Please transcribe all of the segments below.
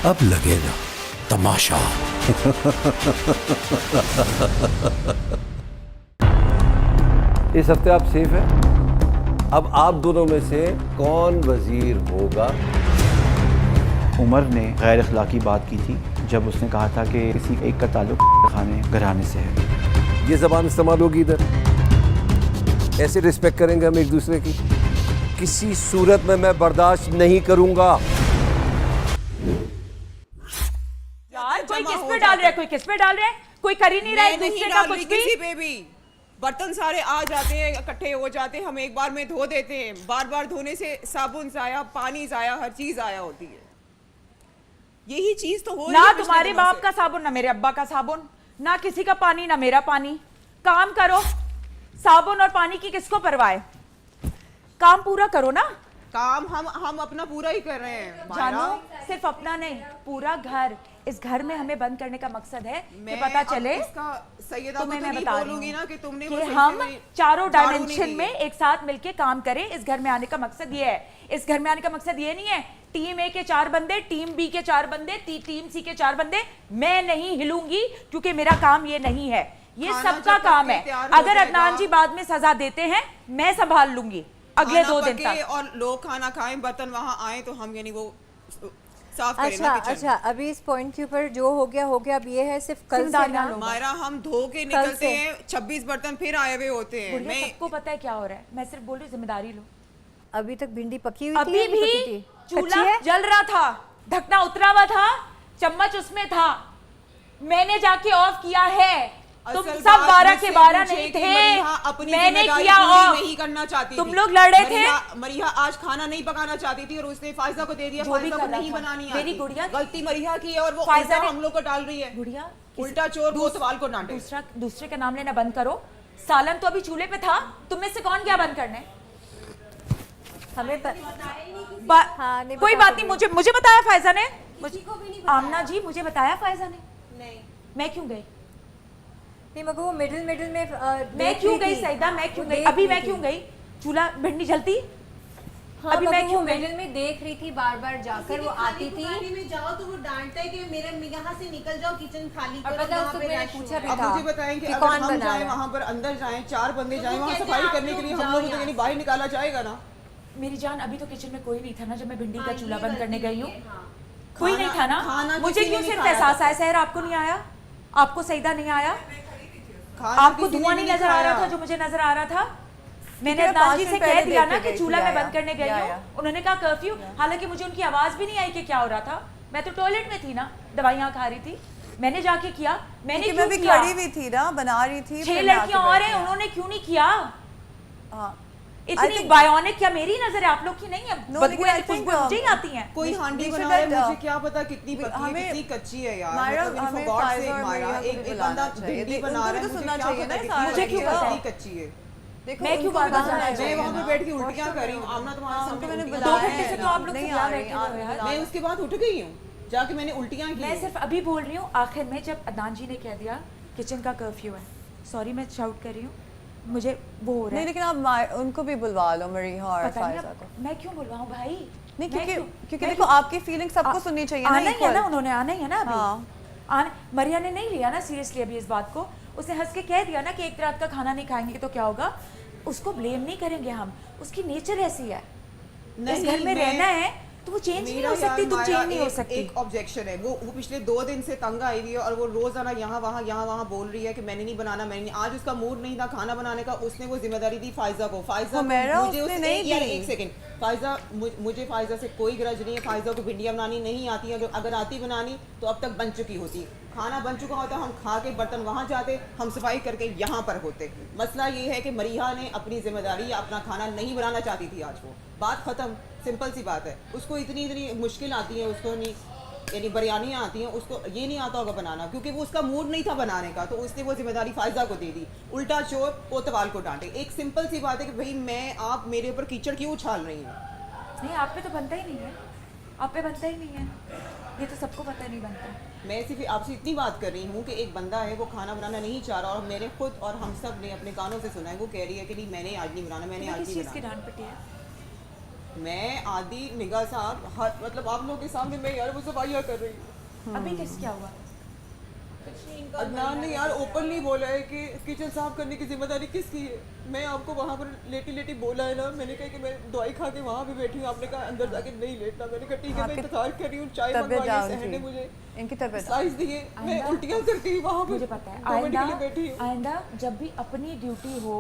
अब लगेगा तमाशा। इस हफ्ते आप सेफ हैं। अब आप दोनों में से कौन वजीर होगा? उमर ने गैर अखलाकी बात की थी जब उसने कहा था कि किसी एक का ताल्लुक खाने घराने से है। ये जबान इस्तेमाल होगी इधर। ऐसे रिस्पेक्ट करेंगे हम एक दूसरे की? किसी सूरत में मैं बर्दाश्त नहीं करूंगा। यार कोई किस पे डाल रहा है, कोई किस पे डाल रहा है, कोई कर ही नहीं रहा है एक दूसरे का कुछ भी। किसी पे भी बर्तन सारे आ जाते हैं, इकट्ठे हो जाते हैं, हम एक बार में धो देते हैं। बार बार धोने से साबुन जाया, पानी जाया, हर चीज आया होती है। यही चीज तो हो रही ना है तुम्हारे बाप का साबुन, ना मेरे अब्बा का साबुन, ना किसी का पानी, ना मेरा पानी। काम करो, साबुन और पानी की किसको परवाह है? काम पूरा करो ना। काम हम अपना पूरा ही कर रहे हैं। जानो, सिर्फ अपना नहीं, पूरा घर। इस घर में हमें बंद करने का मकसद है कि पता चले तुम्हें मैं बता बोलूंगी ना कि तुमने कि हम चारों डायमेंशन में एक साथ मिलके काम करें। इस घर में आने का मकसद ये है। इस घर में आने का मकसद ये नहीं है टीम ए के 4 बंदे, टीम बी के 4 बंदे, टीम सी के 4 बंदे। मैं नहीं हिलूंगी क्योंकि मेरा काम ये नहीं है, ये सबका काम है। अगर अदनान जी बाद में सजा देते हैं, मैं संभाल लूंगी अगले 2 दिन तक। और लोग खाना खाएं, बर्तन वहां आए तो हम यानी वो साफ करें अच्छा ना किचन। अच्छा, अभी इस पॉइंट के ऊपर जो हो गया हो गया। अब ये है सिर्फ कल से ना हमारा हम धो के निकलते हैं, 26 बर्तन फिर आए हुए होते हैं। मैं सबको पता है क्या हो रहा है, मैं सिर्फ बोल रही हूँ जिम्मेदारी लो। अभी तक भिंडी पकी हुई थी, अभी भी पकी थी? चूल्हा जल रहा था, ढकना उतरा हुआ था, चम्मच उसमें था, मैंने जाके ऑफ किया है। तुम सब 12 के 12 नहीं थे, मैंने किया ऑफ। नहीं करना चाहती तुम लोग लड़ रहे थे। मरिया आज खाना नहीं पकाना चाहती थी और उसने फायजा को दे दिया। फायजा को नहीं बनानी आती। मेरी गुड़िया गलती मरिया की है और वो फायजा उल्टा हम लोग को डाल रही है। गुड़िया उल्टा चोर वो सवाल को डांटे। दूसरे का नाम लेना बंद करो। सालन तो अभी चूल्हे पे था, तुम में से कौन क्या बंद करने? हमें कोई बात नहीं, मुझे बताया फायजा ने। आमना जी मुझे बताया फायजा ने। नहीं, मैं क्यों गई? नहीं मगर वो मिडिल में मैं क्यों गई सईदा? मैं क्यों गई? अभी मैं क्यों गई? चूल्हा भिंडी जलती? हाँ, अभी मैं क्यों मिडिल में देख रही थी, बार बार जाकर वो आती थी। में जाओ तो वो डांटता है कि मेरे यहाँ से निकल जाओ, किचन खाली करो। पता उसको मैंने पूछा भी अब था मुझे बताएं कि कि अगर कौन हम बना जाएं रहा है। वहाँ पर अंदर जाएं, 4 बंदे जाएं वहाँ कहते सफाई हैं करने के लिए, हम लोग तो यानी बाहर निकाला जाएगा ना। मेरी जान अभी तो किचन में कोई नहीं था ना जब मैं भिंडी का हाँ, चूल्हा ये बंद करने गलती गई हूँ। है, हाँ। कोई नहीं था ना। खाना मुझे किसी ने क्यों नहीं सिर्फ खाया एहसास था। आया? सहर आपको नहीं आया? आपको सईदा नहीं आया? खाना आपको किसी ने धुआं भी नहीं नजर आ रहा खाया। था जो मुझे नजर आ रहा था? मैंने है, अदनान 5 जी दिन से पहले कह दिया देख ना के कि गई चूल्हा थी, मैं या, बंद करने गई या, हूँ। या। उन्होंने कहा कर्फ्यू, हालांकि मुझे उनकी आवाज भी नहीं आई कि क्या हो रहा था। मैं तो टॉयलेट में थी ना, दवाइयाँ खा रही थी। मैंने जाके किया, मैंने क्यों भी किया? खड़ी हुई थी ना, बना रही थी। 6 लड़कियां और हैं, उन्होंने क्यों नहीं किया? इतनी बायोनिक क्या मेरी नजर है, आप लोग की नहीं है? बदबू है, खुशबू मुझे ही आती है। कोई हांडी बना रहा है, मुझे क्या पता कितनी पकी है, कितनी कच्ची है यार। मतलब हमें गॉड से फायजा और मारा मरिया को एक भी बंदा बुलाना चाहिए। भिंडी बना रहा है, उनको तो सुनना मुझे क्या चाहिए पता ना, कितनी मुझे क्यों पता है? कितनी कच्ची है। देखो, मैं क्यों उनको बात बताना करना मैं चाहिए। वहाँ पे बैठ के उल्टियाँ कर रही हूँ, आमना तुम्हारे उनको सामने मैंने उल्टियाँ 2 बुलाया घंटे से तो आप लोग नहीं चिल्ला आ रहे रही, हो यार। मैं उसके बाद उठ गई हूँ, जाके मैंने उल्टियाँ की। मैं सिर्फ अभी बोल रही हूँ, आखिर में जब अदनान जी ने कह दिया किचन का कर्फ्यू है, सॉरी मैं शाउट कर रही हूँ, मुझे वो हो रहा नहीं, है। लेकिन आप उनको भी बुलवा लो, मरीहा और पता नहीं फायजा अब को। मैं क्यों बुलवाऊं भाई? नहीं, मैं क्योंकि देखो आपकी फीलिंग सबको सुननी चाहिए ना। आना ही है equal। ना, उन्होंने आना ही है ना अभी। हाँ। मरिया ने नहीं लिया ना सीरियसली अभी इस बात को। उसने हंस के कह दिया ना कि एक रात का खाना नहीं खाएंगे तो क्या होगा। उसको ब्लेम नहीं करेंगे हम, उसकी नेचर ऐसी है। इस घर में रहना है तो वो चेंज नहीं हो सकती, तुम चेंज नहीं हो सकती। एक ऑब्जेक्शन है, वो पिछले 2 दिन से तंग आई हुई है और वो रोजाना यहाँ वहाँ बोल रही है कि मैंने नहीं बनाना, मैंने नहीं। आज उसका मूड नहीं था खाना बनाने का, उसने वो जिम्मेदारी दी फायजा को। फायजा मुझे नहीं यार, एक सेकंड, फायजा मुझे फायजा से कोई ग्रज नहीं है। फायजा को भिंडियाँ बनानी नहीं आती है, अगर आती बनानी तो अब तक बन चुकी होती। खाना बन चुका होता, हम खा के बर्तन वहाँ जाते, हम सफाई करके यहाँ पर होते। मसला ये है कि मरीहा ने अपनी जिम्मेदारी या अपना खाना नहीं बनाना चाहती थी आज वो। बात खत्म, सिंपल सी बात है। उसको इतनी मुश्किल आती है, उसको नहीं यानी बिरयानियाँ आती हैं, उसको ये नहीं आता होगा बनाना क्योंकि वो उसका मूड नहीं था बनाने का, तो उसने वो जिम्मेदारी फायजा को दे दी। उल्टा चोर कोतवाल को डांटे। एक सिंपल सी बात है कि भाई मैं आप मेरे ऊपर कीचड़ क्यों उछाल रही हूँ? नहीं, आप पे तो बनता ही नहीं है, आप पे बनता ही नहीं है, ये तो सबको पता नहीं बनता। मैं सिर्फ आपसे इतनी बात कर रही हूँ कि एक बंदा है वो खाना बनाना नहीं चाह रहा और मैंने खुद और हम सब ने अपने कानों से सुना है, वो कह रही है कि नहीं मैंने आज नहीं बनाना, मैंने आज किस नहीं चीज़ की बनाना। डांट पिटी है? मैं आदि निगाह साहब हर मतलब आप लोगों के सामने मैं यार वो सफाइयाँ कर रही हूँ। अभी किस क्या हुआ? अदनान ने यार ओपनली बोला है कि किचन साफ करने की जिम्मेदारी किसकी है। मैं आपको वहाँ पर लेटी लेटी बोला है ना, मैंने कहा कि मैं दवाई खा के वहाँ भी बैठी हूँ, आपने कहा अंदर जाके नहीं लेटना। मैंने कहा ठीक है मैं इंतजार कर रही हूँ, चाय मंगवाई, सहन ने मुझे इनकी तबीयत स्लाइस दिए, मैं उल्टियाँ करती हूँ वहाँ पर, मुझे पता है। 2 मिनट के लिए बैठी हूँ। आइंदा जब भी अपनी ड्यूटी हो,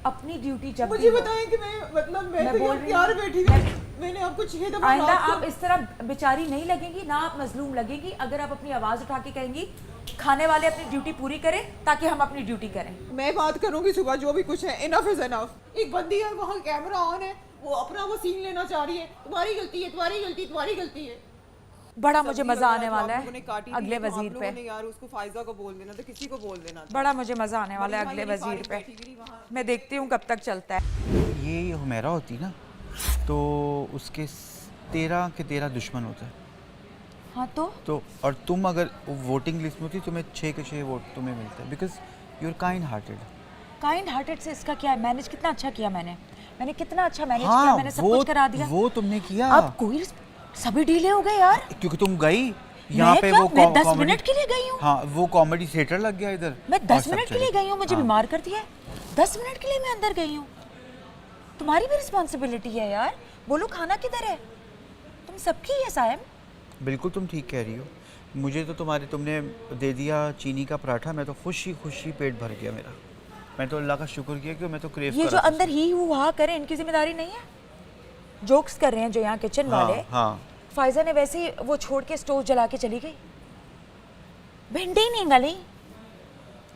अपनी ड्यूटी जब मुझे भी हो, बताएं कि मैं मतलब मैं तो बोल यहाँ रही प्यार हूँ। बैठी हुई, मैंने आपको 6 दफा आइंदा रात को- आप इस तरह बेचारी नहीं लगेंगी ना, आप मजलूम लगेंगी अगर आप अपनी आवाज उठा के कहेंगी खाने वाले अपनी ड्यूटी पूरी करें ताकि हम अपनी ड्यूटी करें। मैं बात करूंगी सुबह जो भी कुछ है, इनफ इज इनफ। एक बंदी है वहाँ कैमरा ऑन है, वो अपना वो सीन लेना चाह रही है, तुम्हारी गलती है, तुम्हारी गलती, तुम्हारी गलती है। बड़ा मुझे सब्जी मजा वगैरह आने जो वाला आप लोगों ने है काटी थी, अगले तो आप वजीर लोगों पे। ने यार उसको फायजा को बोल देना था, किसी को बोल देना था। बड़ा मुझे मजा आने वाला है अगले मेरी वजीर फारिग पे। बैठी हुई वहाँ। मैं देखती हूँ कब तक चलता है। ये हुमैरा होती ना, तो उसके 13 के 13 दुश्मन होते हैं। हाँ तो और तुम अगर वोटिंग लिस्ट में होती तुम्हें 6 के 6 वोट तुम्हें मिलते हैं, because you are kind hearted. Kind hearted से इसका क्या है? मैनेज कितना अच्छा किया मैंने कितना अच्छा मैनेज किया, मैंने सब कुछ करा दिया। वो तुमने किया। अब कोई सभी डीले हो गए यार। क्योंकि तुम गई यहाँ पे क्या? वो मैं 10 comedy- मिनट के लिए गई हूँ। हाँ, वो कॉमेडी थिएटर लग गया इधर। मैं और 10 सब मिनट के चले लिए गए। गई हूँ, मुझे हाँ। बीमार कर दिया है। 10 मिनट के लिए मैं अंदर गई हूँ। तुम्हारी भी रिस्पॉन्सिबिलिटी है यार। बोलो खाना किधर है? तुम सबकी है सायम। बिल्कुल तुम ठीक कह रही हो। मुझे तो तुमने दे दिया चीनी का पराठा, मैं तो खुशी खुशी पेट भर गया मेरा। मैं तो अल्लाह का शुक्र किया कि मैं तो क्रेव ये कर जो रहा था। अंदर ही हुआ करे इनकी जिम्मेदारी नहीं है। जोक्स कर रहे हैं जो यहाँ किचन वाले। हाँ, फायजा ने वैसे ही वो छोड़ के स्टोव जला के चली गई, भिंडी नहीं गली।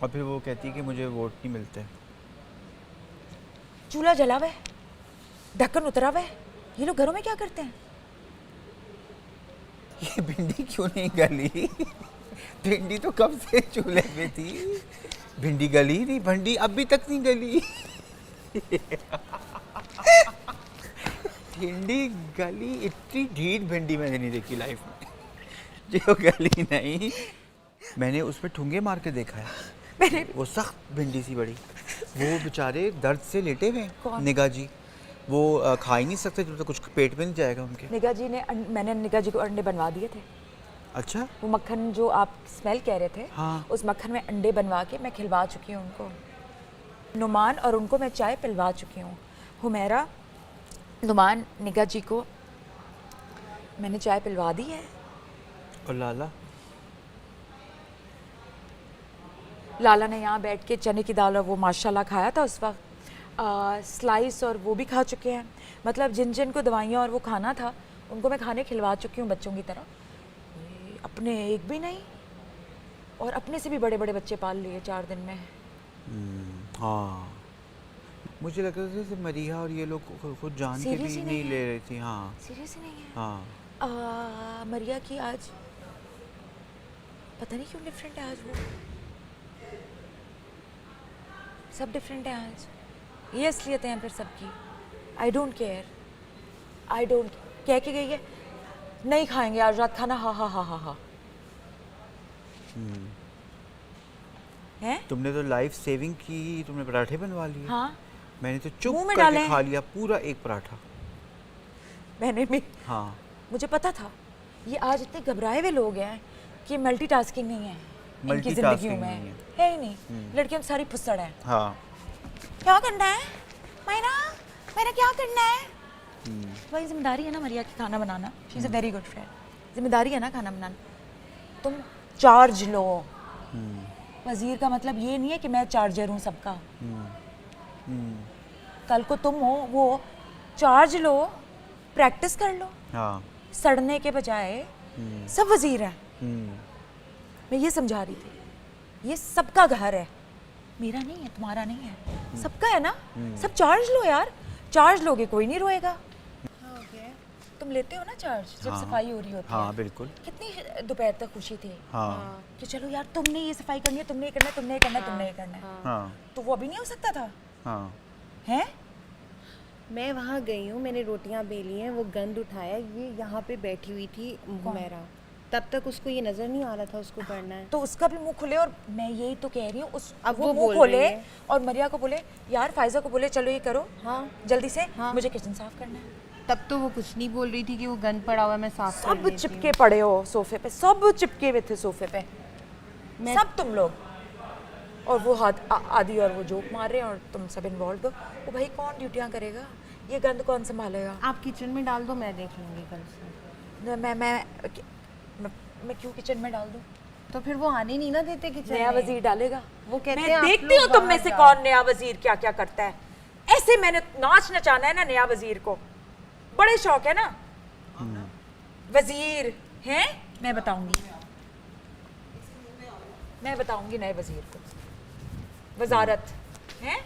और फिर वो कहती है कि मुझे वोट नहीं मिलते। चूल्हा जला हुआ है, ढक्कन उतरा हुआ है। ये लोग घरों में क्या करते हैं? ये भिंडी क्यों नहीं गली? भिंडी तो कब से चूल्हे पे थी। भिंडी गली नहीं, भिंडी अभी तक नहीं गली। भिंडी गली, इतनी ढीठ भिंडी मैंने नहीं देखी लाइफ में जो गली नहीं। मैंने उस पर ठुंगे मार के देखा है। वो सख्त भिंडी सी बड़ी, वो बेचारे दर्द से लेटे हुए हैं। निगाह जी वो खा ही नहीं सकते जब तक कुछ पेट में नहीं जाएगा उनके। निगाह जी ने मैंने निगाह जी को अंडे बनवा दिए थे। अच्छा, वो मक्खन जो आप स्मेल कह रहे थे, हाँ। उस मक्खन में अंडे बनवा के मैं खिलवा चुकी हूँ उनको। नुमान और उनको मैं चाय पिलवा चुकी हूँ। हुमैरा, नुमान, निगाह जी को मैंने चाय पिलवा दी है। और लाला लाला ने यहाँ बैठ के चने की दाल और वो माशाल्लाह खाया था उस वक्त। स्लाइस और वो भी खा चुके हैं। मतलब जिन जिन को दवाइयाँ और वो खाना था उनको मैं खाने खिलवा चुकी हूँ बच्चों की तरह। अपने एक भी नहीं, और अपने से भी बड़े बड़े बच्चे पाल लिए 4 दिन में। हाँ, मुझे लग रहा था जैसे मरीहा और ये लोग खुद जान के भी Seriously नहीं नहीं ले रही थी। हाँ सीरियस नहीं है। हाँ, मरिया की आज पता नहीं क्यों डिफरेंट है। आज वो सब डिफरेंट है आज। ये असलियत है फिर सबकी। I don't care, I don't. कह के गई है नहीं खाएंगे आज रात खाना। हा हा हा हा हा। हैं? तुमने तो लाइफ सेविंग की, तुमने पराठे बनवा लिए। हाँ, मैंने तो चुप मुंह में करके डाले। खा लिया पूरा एक पराठा। मैंने भी। हाँ, मुझे पता था ये आज इतने घबराए हुए लोग हैं कि मल्टीटास्किंग नहीं है इनकी Multitasking जिंदगियों में। नहीं है ही नहीं। लड़कियां सारी फुसड़ हैं। हाँ, क्या करना है मेरा क्या करना है? भाई जिम्मेदारी है ना मरिया की खाना बनाना। She is a very good friend. जिम्मेदारी है ना खाना बनाना। तुम चार्ज लो। वजीर का मतलब ये नहीं है कि मैं चार्जर हूँ सबका। कल को तुम हो वो, चार्ज लो, प्रैक्टिस कर लो। हाँ, सड़ने के बजाय सब वजीर हैं। मैं ये समझा रही थी ये सबका घर है, मेरा नहीं है, तुम्हारा नहीं है, सबका है ना। सब चार्ज लो यार। चार्ज लोगे कोई नहीं रोएगा। तुम लेते हो ना चार्ज जब हाँ, सफाई हो रही होती है। हाँ बिल्कुल। कितनी दोपहर तक खुशी थी हाँ, कि चलो यार तुमने ये सफाई करनी है, तुमने ये करना है, तुमने ये करना है, तुमने ये करना है। हाँ, तो वो अभी नहीं हो सकता था। हाँ, हैं? मैं वहाँ गई हूँ, मैंने रोटियाँ बेली हैं, वो गंद उठाया, ये यहाँ पे बैठी हुई थी हुमैरा। तब तक उसको ये नजर नहीं आ रहा था उसको करना है। तो उसका भी मुंह खुले। और मैं यही तो कह रही हूँ उस अब वो वो मुंह बोल खोले रही है। और मरिया को बोले यार, फायजा को बोले चलो ये करो हाँ, जल्दी से। हाँ। मुझे किचन साफ करना है। तब तो वो कुछ नहीं बोल रही थी कि वो गंद पड़ा हुआ है, मैं साफ कर सब लेती चिपके पड़े हो सोफे पे, सब चिपके हुए थे सोफे पे, मैं- सब तुम लोग। और वो आदि और वो जोक मार रहे हैं और तुम सब इन्वॉल्व हो। वो भाई कौन ड्यूटियां करेगा, ये गंद कौन संभालेगा? आप किचन में डाल दो, मैं देख लूँगी कल से। मैं क्यों किचन में डाल दूं? तो फिर वो आने नहीं ना देते किचन नया में। वजीर डालेगा। वो कहते हैं मैं आप देखती लोग हूँ तुम में बाहर से जाओ। कौन नया वजीर क्या क्या करता है। ऐसे मैंने नाच नचाना है ना नया वजीर को, बड़े शौक है ना। वजीर हैं, मैं बताऊंगी नए वजीर को वजारत है।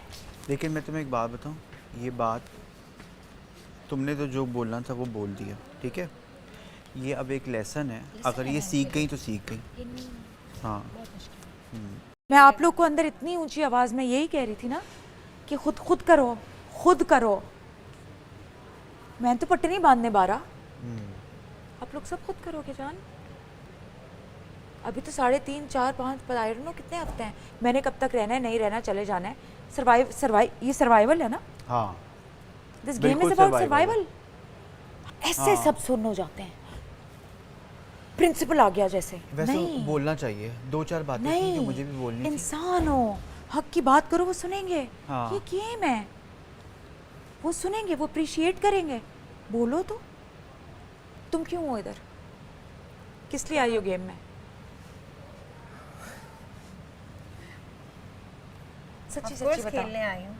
लेकिन मैं तुम्हें एक बात बताऊं, ये बात तुमने तो जो बोलना था वो बोल दिया, ठीक है। ये अब एक लेसन है, अगर ये सीख गई तो सीख गई। हाँ, मैं आप लोग को अंदर इतनी ऊंची आवाज में यही कह रही थी ना कि खुद करो। मैं तो पट्टी नहीं बांधने बारा, आप लोग सब खुद करोगे जान। अभी तो 3.5, 4, 5 आई डोंट नो कितने हफ्ते हैं। मैंने कब तक रहना है, नहीं रहना, चले जाना है। ये सर्वाइवल है ना। हाँ, दिस गेम बिल्कुल इज अबाउट survival सर्वाइवल। ऐसे सब सुन हो जाते हैं, प्रिंसिपल आ गया जैसे। वैसे नहीं बोलना चाहिए, 2-4 बातें थी जो नहीं, मुझे भी बोलनी थी। इंसान हो, हक की बात करो, वो सुनेंगे। हाँ। ये गेम है, वो सुनेंगे, वो अप्रिशिएट करेंगे। बोलो तो, तुम क्यों हो इधर, किस लिए आई हो गेम में? सच्ची Of course सच्ची बताओ, खेलने आई हूँ।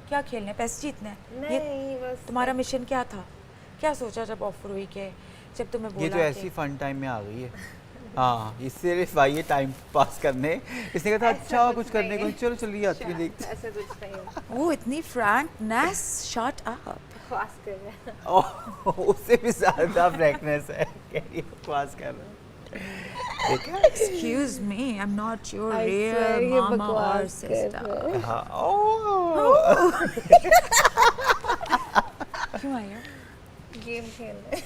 क्या खेलने, पैसे जीतने हैं? नहीं, बस तुम्हारा मिशन क्या था, क्या सोचा जब ऑफर हुई के, जब तुम्हें बोला ये तो ऐसी कि- फन टाइम में आ गई है। हाँ, ये सिर्फ आई है टाइम पास करने। इसने कहा था अच्छा कुछ करने को, चलो चलिए आती है देखते ऐसा कुछ नहीं है। वो इतनी फ्रैंकनेस, शट अप। बकवास कर रहे हैं। ओह, उससे भी ज़्यादा फ्रैंकनेस है, कह बकवास कर रहा है। देखा? Excuse me, I'm not your I real swear ये mama or बकवास कर sister. रहे हैं। हाँ, ओह। क्यों आई हो? गेम खेल रहे हैं।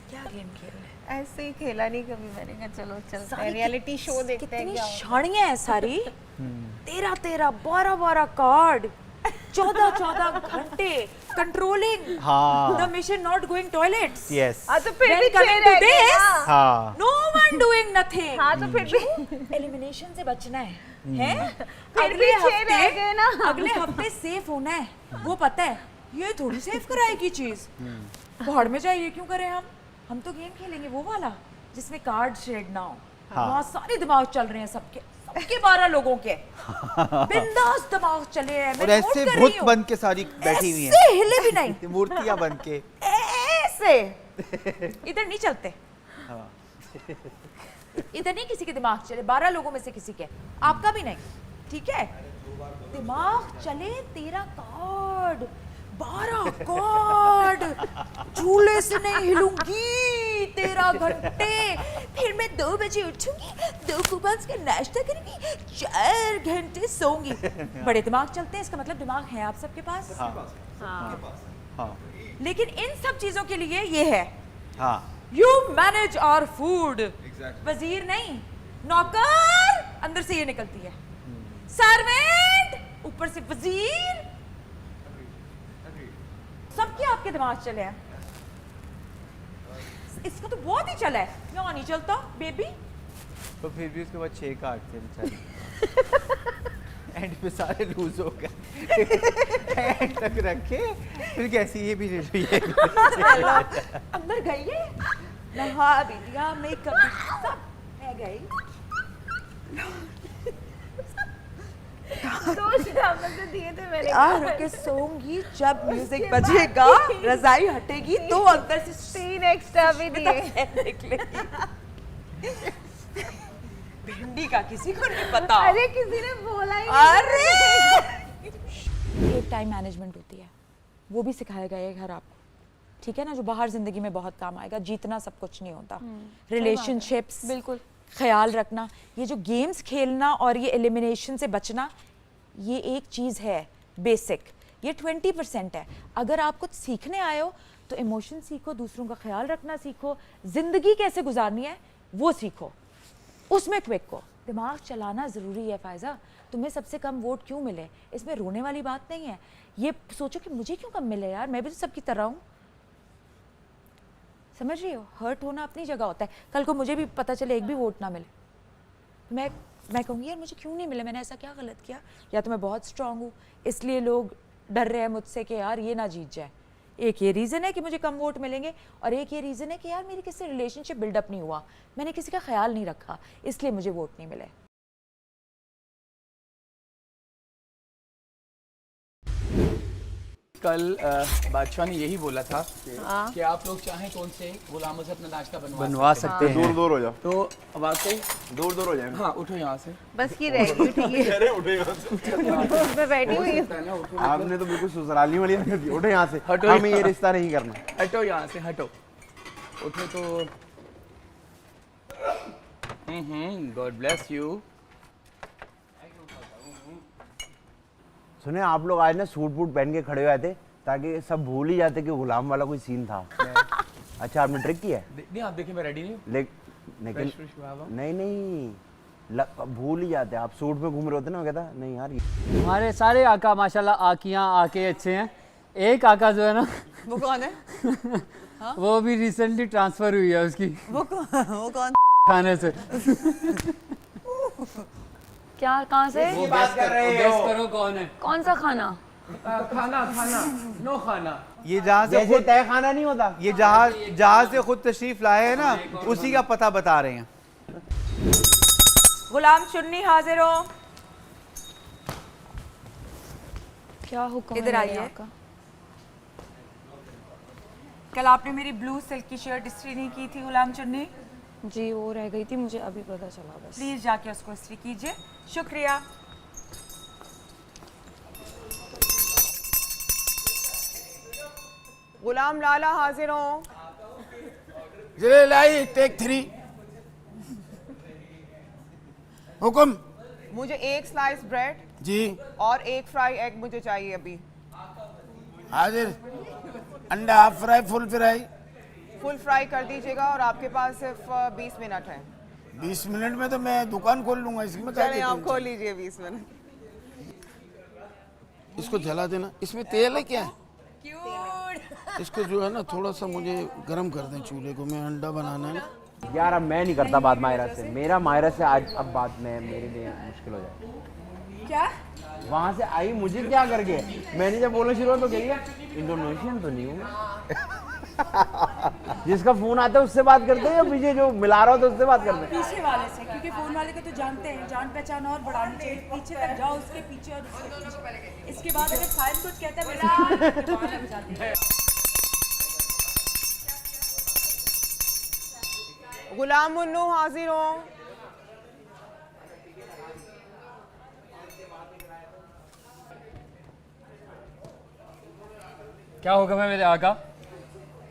क्या गेम खेल रहे हैं? ऐसे ही खेला नहीं कभी, मैंने कहा चलो चलते हैं, रियलिटी शो देखते हैं कितनी क्या होता है। शाणियां हैं सारी। 13, 12 कार्ड, 14 घंटे कंट्रोलिंग हाँ। The mission, not going toilets. Yes. हाँ तो फिर Then भी coming छह to रह गए this, ना। हाँ, no one doing nothing. हाँ तो फिर भी एलिमिनेशन से बचना है, हैं? फिर भी छह रह गए ना। अगले हफ्ते सेफ होना है, वो पता है। ये थोड़ी सेफ कराएगी चीज, भाड़ में जाइए क्यों करें हम तो गेम खेलेंगे वो वाला जिसमें कार्ड शेड ना हो। हाँ। वहाँ सारे दिमाग चल रहे हैं सबके 12 लोगों के, बिंदास दिमाग चले हैं। और मैं नोट ऐसे कर भूत रही हूँ। बन के सारी बैठी हुई ऐसे हिले भी नहीं, हैं, मूर्तियां बन के। ऐसे इधर नहीं चलते, हाँ। इधर नहीं किसी के दिमाग चले, 12 लोगों में से किसी के, आपका भी नहीं, ठीक है? दिमाग चले, 13 कार्ड, 12 कार्ड, झूले से नहीं हिलूंगी 13 घंटे, फिर मैं 2 बजे उठूंगी, 2 कूपन्स का नाश्ता करूंगी, 4 घंटे सोऊंगी। बड़े दिमाग चलते हैं, इसका मतलब दिमाग है आप सबके पास। हाँ, लेकिन इन सब चीजों के लिए ये है, हाँ, यू मैनेज आवर फूड। वजीर नहीं, नौकर अंदर से ये निकलती है, सर्वेंट ऊपर से वजीर, सबके आपके दिमाग चले हैं। इसको तो बहुत ही चला है, यहाँ नहीं चलता बेबी। तो फिर भी उसके बाद 6 काटते बेचारे। एंड पे सारे लूज हो गए। एंड तक रखे, फिर कैसी ये भी ले लो ये। अंदर गई है, नहा भी लिया, मेकअप भी, सब मैं गई। दो शराबत तो दिए थे मैंने। रुके सोऊंगी, जब म्यूजिक बजेगा, रजाई हटेगी तो अंदर से 3 एक्स्ट्रा भी दिए। निकलेगी। भिंडी का किसी को नहीं पता। अरे किसी ने बोला ही नहीं। अरे एक टाइम मैनेजमेंट होती है, वो भी सिखाया गया है घर आपको, ठीक है ना, जो बाहर जिंदगी में बहुत काम आएगा। जीतना सब कुछ नहीं होता, रिलेशनशिप्स बिल्कुल ख्याल रखना, ये जो गेम्स खेलना और ये एलिमिनेशन से बचना, ये एक चीज़ है बेसिक, ये 20% है। अगर आप कुछ सीखने आए हो तो इमोशन सीखो, दूसरों का ख्याल रखना सीखो, जिंदगी कैसे गुजारनी है वो सीखो, उसमें क्विक हो। दिमाग चलाना ज़रूरी है फ़ायज़ा। तुम्हें सबसे कम वोट क्यों मिले, इसमें रोने वाली बात नहीं है। ये सोचो कि मुझे क्यों कम मिले यार, मैं भी तो सबकी तरह हूँ, समझ रही हो, हर्ट होना अपनी जगह होता है। कल को मुझे भी पता चले एक भी वोट ना मिले, मैं कहूँगी यार मुझे क्यों नहीं मिले, मैंने ऐसा क्या गलत किया, या तो मैं बहुत स्ट्रांग हूँ इसलिए लोग डर रहे हैं मुझसे कि यार ये ना जीत जाए। एक ये रीज़न है कि मुझे कम वोट मिलेंगे, और एक ये रीज़न है कि यार मेरी किसी से रिलेशनशिप बिल्डअप नहीं हुआ, मैंने किसी का ख्याल नहीं रखा, इसलिए मुझे वोट नहीं मिले। कल बादशाह ने यही बोला था कि आप लोग चाहें तो उनसे गुलाम अज़हर अपना नाश्ता बनवा सकते हैं। दूर दूर हो जाओ। तो अब आके दूर दूर हो जाए। हाँ उठो यहाँ से। बस ये रह गई ठीक है। उठे यहाँ से। मैं बैठी हुई हूँ। आपने तो बिल्कुल ससुराली वाली हरकत की। उठे यहाँ से। हटो हमें ये रिश्ता नहीं करना। हटो यहाँ से, हटो। उठो तो गॉड ब्लेस यू। सुने आप लोग आज ना सूट बूट पहन के खड़े हुए थे ताकि सब भूल ही जाते कि गुलाम वाला कोई सीन था। अच्छा आपने ट्रिक किया है? नहीं आप देखिए मैं रेडी नहीं हूँ। लेकिन नहीं भूल ही जाते आप सूट में घूम रहे होते ना। वो कहता नहीं यार हमारे सारे आका माशाल्लाह आकियाँ आके अच्छे हैं। एक आका जो है ना वो कौन है? वो भी रिसेंटली ट्रांसफर हुई है उसकी। वो कौन? खाने से। क्या, कहाँ से? वो गेस करो कौन है? कौन सा खाना? खाना नो खाना। ये जहाँ से जैसे तय खाना नहीं होता, ये जहाँ से खुद तशरीफ लाए हैं ना उसी का पता बता रहे हैं। गुलाम चुन्नी हाजिर हो। क्या हुक्म इधर है आइए। आपका? कल आपने मेरी ब्लू सिल्क की शर्ट इस्त्री नहीं की थी गुलाम चुन्नी। जी वो रह गई थी, मुझे अभी पता चला बस। प्लीज जाके उसको इस्त्री कीजिए, शुक्रिया। गुलाम लाला हाजिर हो। जले लाई टेक 3। हुक्म। मुझे एक स्लाइस ब्रेड जी और एक फ्राई एग मुझे चाहिए अभी। हाजिर। अंडा half fry full fry. Full fry कर दीजिएगा और आपके पास सिर्फ 20 मिनट है। 20 मिनट में तो मैं दुकान खोल लूंगा इसमें। चलिए आप खोल लीजिए 20 मिनट। इसको जला देना। इसमें तेल है क्या? इसको जो है ना थोड़ा सा मुझे गर्म कर दें चूल्हे को। मैं अंडा बनाना है ना यार अब मैं नहीं करता बात मायरा से। मेरा मायरा से आज अब बात में मेरे लिए मुश्किल हो जाए। क्या? वहाँ से आई मुझे क्या करके, मैंने जब बोलना शुरू तो कही इंडोनेशियन तो नहीं हूँ। जिसका फोन आता है उससे बात करते हैं या पीछे जो मिला रहा हो तो उससे बात करते हैं? पीछे वाले से, क्योंकि फोन वाले को तो जानते हैं, जान पहचान और बढ़ानी चाहिए। पीछे तक जाओ, उसके पीछे और उसके पीछे। इसके बाद अगर साइड कुछ कहता है बेटा गुलाम मुन्नू हाजिर हो। क्या हुक्म है मेरे आका?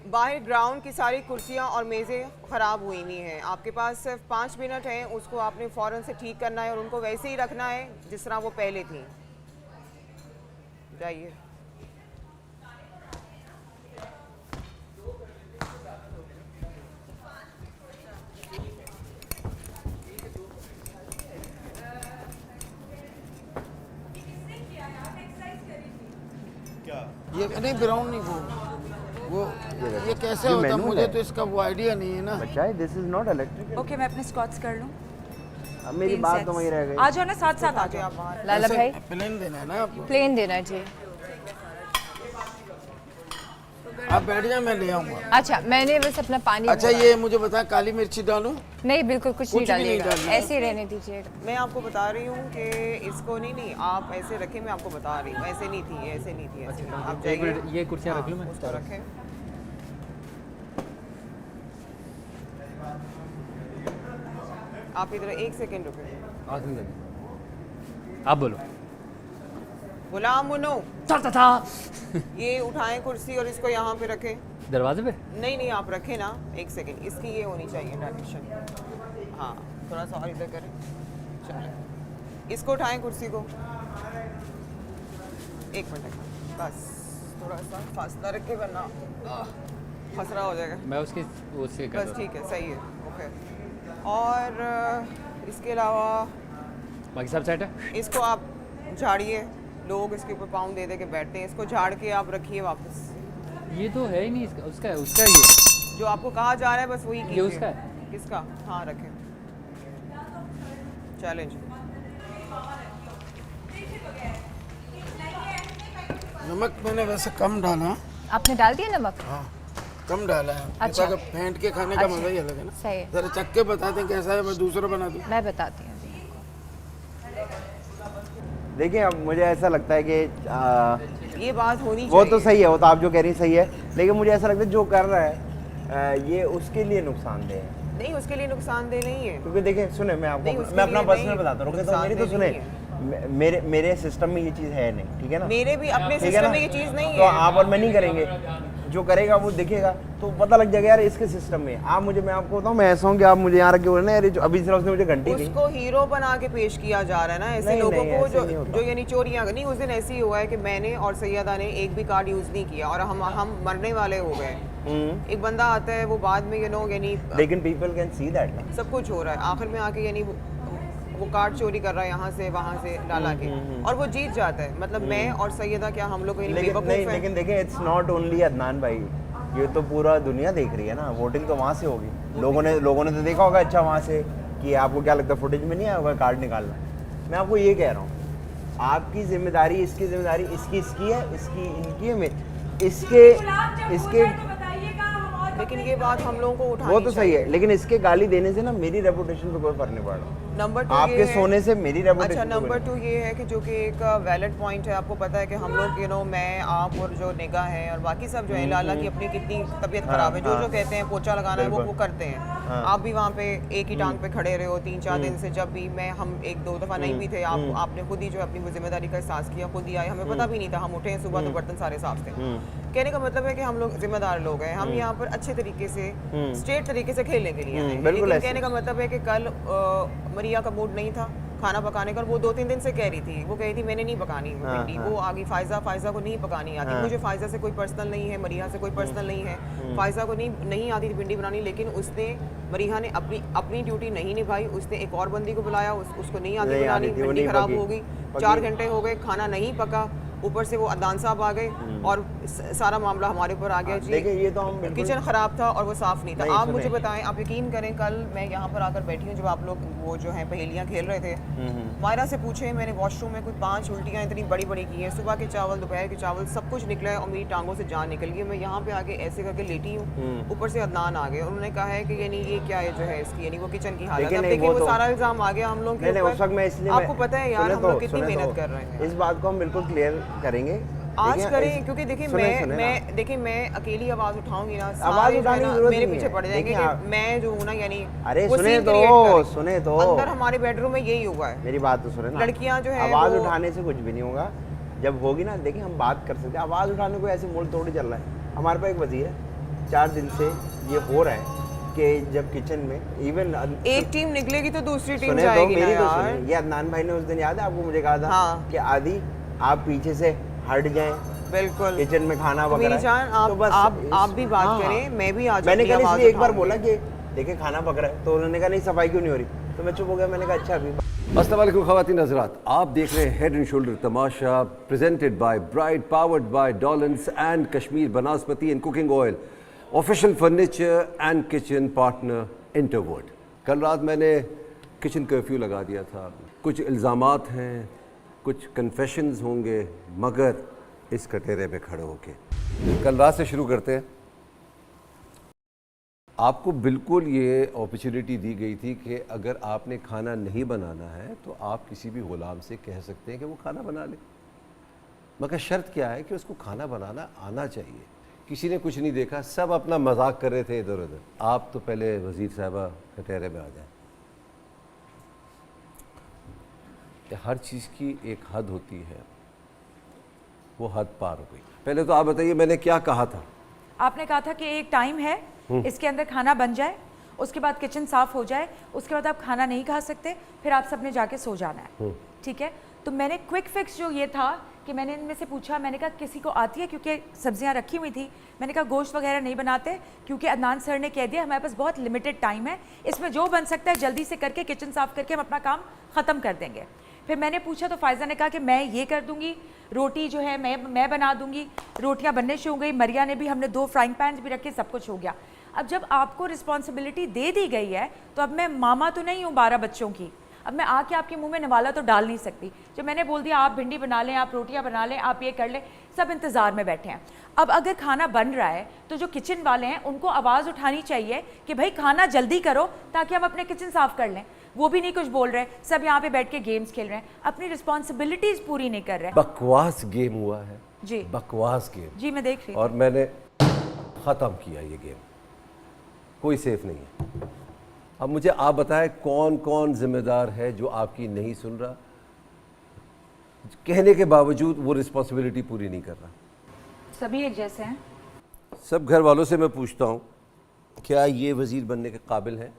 बाहर ग्राउंड की सारी कुर्सियां और मेज़ें ख़राब हुई हुई हैं। आपके पास सिर्फ 5 मिनट हैं, उसको आपने फ़ौरन से ठीक करना है और उनको वैसे ही रखना है जिस तरह वो पहले थी। जाइए। ये नहीं ब्राउन नहीं वो ये कैसे होता है? मुझे तो इसका वो आइडिया नहीं है ना। बच्चा है, this is not electric. Okay मैं अपने स्कॉट्स कर लूं। अब मेरी बात तो वही रह गई। आ जाओ ना, साथ साथ आ जाओ। लाला भाई प्लेन देना है ना आपको? प्लेन देना जी। आप बैठ जाए, मैं ले आऊंगा। अच्छा मैंने बस अपना पानी। अच्छा ये मुझे बता, काली मिर्ची डालूं? नहीं बिल्कुल कुछ नहीं भी नहीं डालिएगा, डालना। ऐसे ही रहने दीजिएगा। मैं आपको बता रही हूँ कि इसको नहीं आप ऐसे रखें। मैं आपको बता रही हूँ ऐसे नहीं थी, ऐसे नहीं थी, ऐसे नहीं। आप जाइए, ये कुर्सियाँ रख लूँ मैं? उसको रखें। आप इधर 1 सेकंड रुकें। आप बोलो। गुलाम मुन्नो था ये उठाएं कुर्सी और इसको यहाँ पे रखें। दरवाजे पे? नहीं आप रखें ना, 1 सेकंड। इसकी ये होनी चाहिए डायरेक्शन। हाँ थोड़ा सा और इधर करें। चलें, इसको उठाएं कुर्सी को। 1 मिनट बस, थोड़ा सा फासला रखे वरना खसरा हो जाएगा। मैं उससे कर बस ठीक है, सही है, ओके। और इसके अलावा बाकी सब सेट है। इसको आप झाड़िए। लोग इसके ऊपर पाँव दे के बैठते हैं, इसको झाड़ के आप रखिए वापस। ये तो है ही नहीं इसका, उसका है, उसका ही है। जो आपको कहा जा रहा है बस वही ये कीजिए। उसका है। किसका? हाँ रखें। चैलेंज। नमक मैंने वैसे कम डाला। आपने डाल दिया नमक? हाँ कम डाला है। अच्छा। ऐसा फेंट के खाने का मजा ही अलग है ना। सही है। जरा चख के बता दें कैसा है, मैं दूसरा बना दूं। मैं बताती हूँ। देखिए अब मुझे ऐसा लगता है कि ये बात होनी वो चाहिए। तो सही है, वो तो आप जो कह रही हैं सही है, लेकिन मुझे ऐसा लगता है जो कर रहा है ये उसके लिए नुकसानदेह है। नहीं, उसके लिए नुकसानदेह नहीं है। क्योंकि देखिए सुने, मैं नहीं, आपको उसके मैं अपना लिए पर्सनल नहीं, बताता हूँ, रुके तो मेरी तो सुने। नुकसानदेह मेरे सिस्टम में ये चीज़ है नहीं, ठीक है ना। मेरे भी अपने ठीक है सिस्टम ना? में ये चीज़ नहीं तो है। आप और मैं नहीं करेंगे, जो करेगा वो दिखेगा तो पता लग जाएगा यार इसके सिस्टम में। आप मुझे, मैं आपको बताऊँ, मैं ऐसा हूँ कि आप मुझे यहाँ रखे हुए ना यार, जो अभी सिर्फ उसने मुझे घंटी दी। उसको हीरो बना के पेश किया जा रहा है ना ऐसे नहीं, लोगों नहीं, को ऐसे नहीं जो होता। जो यानी चोरियां नहीं। उस दिन ऐसे ही हुआ है कि मैंने और सैयदा ने एक भी कार्ड यूज़ नहीं किया और हम मरने वाले हो गए। एक बंदा आता है वो बाद में यानी लेकिन पीपल कैन सी दैट ना। सब कुछ हो रहा है, आखिर में आके यानी वो कार्ड चोरी कर रहा है यहाँ से वहाँ से डाला के और वो जीत जाता है। मतलब मैं और सैयदा क्या हम लोग यानी लेकिन बेवकूफ नहीं, हैं? लेकिन देखिए इट्स नॉट ओनली अदनान भाई, ये तो पूरा दुनिया देख रही है ना। वोटिंग तो वहाँ से होगी, लोगों ने तो देखा होगा अच्छा वहाँ से कि आपको क्या लगता है फुटेज में नहीं आया होगा कार्ड निकालना। मैं आपको ये कह रहा हूँ, आपकी जिम्मेदारी, इसकी जिम्मेदारी, इसकी है, इसकी इनकी है, इसके लेकिन ये बात हम लोगों को उठानी वो तो सही है, लेकिन इसके गाली देने से ना मेरी रेपुटेशन पे कोई फर्क नहीं पड़ रहा। नंबर 2 आपके सोने से मेरी रेपुटेशन। अच्छा, नंबर 2 ये है कि जो कि एक वैलिड पॉइंट है। आपको पता है कि हम लोग मैं आप और जो निगाह है और बाकी सब जो है लाला की अपनी कितनी तबीयत खराब है, जो कहते हैं पोछा लगाना है वो करते हैं। आप भी वहाँ पे एक ही टांग पे खड़े रहे हो 3-4 दिन से। जब भी हम 1-2 दफ़ा नहीं भी थे, आपने खुद ही जो अपनी जिम्मेदारी का एहसास किया, खुद ही आए, हमें पता भी नहीं था। हम उठे हैं सुबह तो बर्तन सारे साफ थे। कहने का मतलब है कि हम लोग जिम्मेदार लोग हैं, हम यहाँ पर अच्छे तरीके से स्ट्रेट तरीके से खेलने के लिए आए हैं। लेकिन कहने का मतलब है कि कल मरिया का मूड नहीं था खाना पकाने का। वो 2-3 दिन से कह रही थी, वो कह रही थी मैंने नहीं पकानी भिंडी। वो आगे फायजा को नहीं पकानी आती। मुझे फायजा से कोई पर्सनल नहीं है, मरिया से कोई पर्सनल नहीं है। फायजा को नहीं आती थी भिंडी बनानी, लेकिन उसने मरिया ने अपनी ड्यूटी नहीं निभाई। उसने एक और बंदी को बुलाया, उसको नहीं आती बनानी, भिंडी खराब हो गई। 4 घंटे हो गए, खाना नहीं पका। ऊपर से वो अदनान साहब आ गए और सारा मामला हमारे ऊपर आ गया जी। देखिए ये तो हम किचन खराब था और वो साफ नहीं था। आप मुझे बताएं, आप यकीन करें, कल मैं यहाँ पर आकर बैठी हूँ जब आप लोग वो जो है पहेलियाँ खेल रहे थे, मायरा से पूछे मैंने वॉशरूम में कुछ 5 उल्टियाँ इतनी बड़ी बड़ी की हैं। सुबह के चावल, दोपहर के चावल, सब कुछ निकला है और मेरी टांगों से जान निकल गई। मैं यहाँ पे आके ऐसे करके लेटी हूँ, ऊपर से अदनान आ गए। उन्होंने कहा है कि यानी ये क्या है जो है इसकी, यानी वो किचन की हालत। अब देखिए वो सारा इल्जाम आ गया हम लोग के ऊपर। आपको पता है यार हम लोग कितनी मेहनत कर रहे हैं। इस बात को हम बिल्कुल क्लियर करेंगे आज करें, क्योंकि देखिए मैं अकेली आवाज उठाऊंगी ना, आवाज उठाने की जरूरत मेरे नहीं पीछे है। पड़ जाएंगे कि मैं जो हूँ ना, यानी अरे वो सुने scene तो create करें। सुने तो अंदर हमारे बेडरूम में यही हुआ है। मेरी बात तो सुने ना, लड़कियां जो है आवाज वो- उठाने से कुछ भी नहीं होगा। जब होगी ना, देखिए हम बात कर सकते हैं। आवाज उठाने को ऐसे मोड़ तोड़ चल रहा है। हमारे पास एक वजीर है, 4 दिन से ये हो रहा है कि जब किचन में इवन एक टीम निकलेगी तो दूसरी टीम सुने तो जाएगी ना मेरी तो यार। सुने। ये अदनान भाई ने उस दिन याद है आपको, मुझे कहा था हाँ। कि आदि आप पीछे से हट जाएं, बिल्कुल किचन में खाना तो मेरी वगैरह। जान आप भी बात करें, मैं भी आज मैंने अपनी कल आवाज़ इसलिए एक बार उठाऊंगी। बोला कि देखिए खाना पक रहा है, तो उन्होंने कहा नहीं सफाई क्यों नहीं हो रही, तो मैं चुप हो गया। मैंने कहा अच्छा अभी। अस्सलाम वालेकुम ख़वातीन हज़रात, आप देख रहे हैं head and shoulder Tamasha, presented by Bright, powered by Dawlance and Kashmir Banaspati and cooking oil, official furniture and kitchen partner Interwood. कल रात मैंने किचन कर्फ्यू लगा दिया था। कुछ इल्ज़ामात हैं, कुछ कन्फेशंस होंगे, मगर इस कटेरे में खड़े होके कल रात से शुरू करते हैं। आपको बिल्कुल ये अपॉर्चुनिटी दी गई थी कि अगर आपने खाना नहीं बनाना है तो आप किसी भी गुलाम से कह सकते हैं कि वो खाना बना ले, मगर शर्त क्या है कि उसको खाना बनाना आना चाहिए। किसी ने कुछ नहीं देखा, सब अपना मजाक कर रहे थे इधर उधर। आप तो पहले वज़ीर साहबा कटहरे में आ जाए। हर चीज़ की एक हद होती है, वो हद पार हो गई। पहले तो आप बताइए मैंने क्या कहा था? आपने कहा था कि एक टाइम है, इसके अंदर खाना बन जाए, उसके बाद किचन साफ हो जाए, उसके बाद आप खाना नहीं खा सकते, फिर आप सबने जाके सो जाना है, ठीक है। तो मैंने क्विक फिक्स जो ये था कि मैंने इनमें से पूछा, मैंने कहा किसी को आती है, क्योंकि सब्जियां रखी हुई थी। मैंने कहा गोश्त वगैरह नहीं बनाते, क्योंकि अदनान सर ने कह दिया हमारे पास बहुत लिमिटेड टाइम है, इसमें जो बन सकता है जल्दी से करके किचन साफ करके हम अपना काम ख़त्म कर देंगे। फिर मैंने पूछा तो फायजा ने कहा कि मैं ये कर दूंगी, रोटी जो है मैं बना दूंगी। रोटियां बनने शुरू हो गई, मरिया ने भी, हमने 2 फ्राइंग पैन भी रखे, सब कुछ हो गया। अब जब आपको रिस्पॉन्सिबिलिटी दे दी गई है तो अब मैं मामा तो नहीं हूँ 12 बच्चों की, अब मैं आके आपके मुंह में नवाला तो डाल नहीं सकती। जब मैंने बोल दिया आप भिंडी बना लें, आप रोटियां बना लें, आप ये कर लें, सब इंतज़ार में बैठे हैं। अब अगर खाना बन रहा है तो जो किचन वाले हैं उनको आवाज़ उठानी चाहिए कि भाई खाना जल्दी करो ताकि हम अपने किचन साफ़ कर लें। वो भी नहीं कुछ बोल रहे, सब यहाँ पे बैठ के गेम्स खेल रहे हैं, अपनी रिस्पॉन्सिबिलिटीज़ पूरी नहीं कर रहे। बकवास गेम हुआ है जी, बकवास गेम जी मैं देख रही और मैंने ख़त्म किया ये गेम, कोई सेफ नहीं है। अब मुझे आप बताएं कौन कौन जिम्मेदार है जो आपकी नहीं सुन रहा, कहने के बावजूद वो रिस्पॉन्सिबिलिटी पूरी नहीं कर रहा। सभी एक जैसे हैं। सब घर वालों से मैं पूछता हूँ, क्या ये वज़ीर बनने के काबिल है?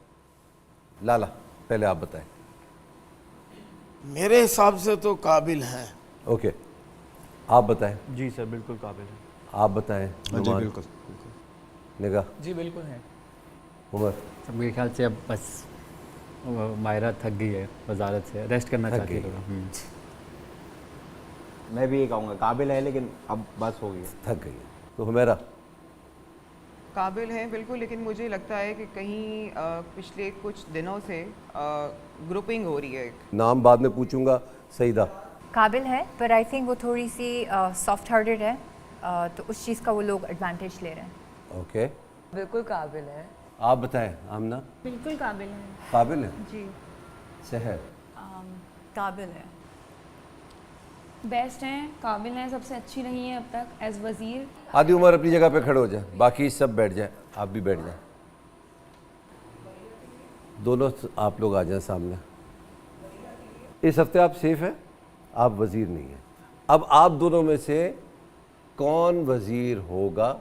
लाला पहले आप बताएं। मेरे हिसाब से तो काबिल हैं। ओके, आप बताएं। जी सर, बिल्कुल काबिल है। आप बताएं। जी बिल्कुल। निगाह। जी बिल्कुल है। उमर। सब मेरे ख्याल से अब बस मायरा थक गई है वजारत से, रेस्ट करना चाहती है थोड़ा। मैं भी ये कहूँगा काबिल है, लेकिन अब बस हो गई, थक गई है। तो हुमैरा। काबिल हैं बिल्कुल, लेकिन मुझे लगता है कि कहीं पिछले कुछ दिनों से ग्रुपिंग हो रही है। नाम बाद में पूछूंगा। सईदा। काबिल है, पर आई थिंक वो थोड़ी सी सॉफ्ट हार्टेड है, तो उस चीज़ का वो लोग एडवांटेज ले रहे हैं। ओके, बिल्कुल काबिल है। आप बताएं। आमना। बिल्कुल काबिल है। काबिल है जी। सहर। काबिल है, बेस्ट हैं, काबिल हैं, सबसे अच्छी रही हैं अब तक एज वज़ीर। आधी उम्र अपनी जगह पे खड़े हो जाए, बाकी सब बैठ जाए, आप भी बैठ जाए, दोनों आप लोग आ जाएं सामने। इस हफ्ते आप सेफ हैं, आप वज़ीर नहीं हैं। अब आप दोनों में से कौन वज़ीर होगा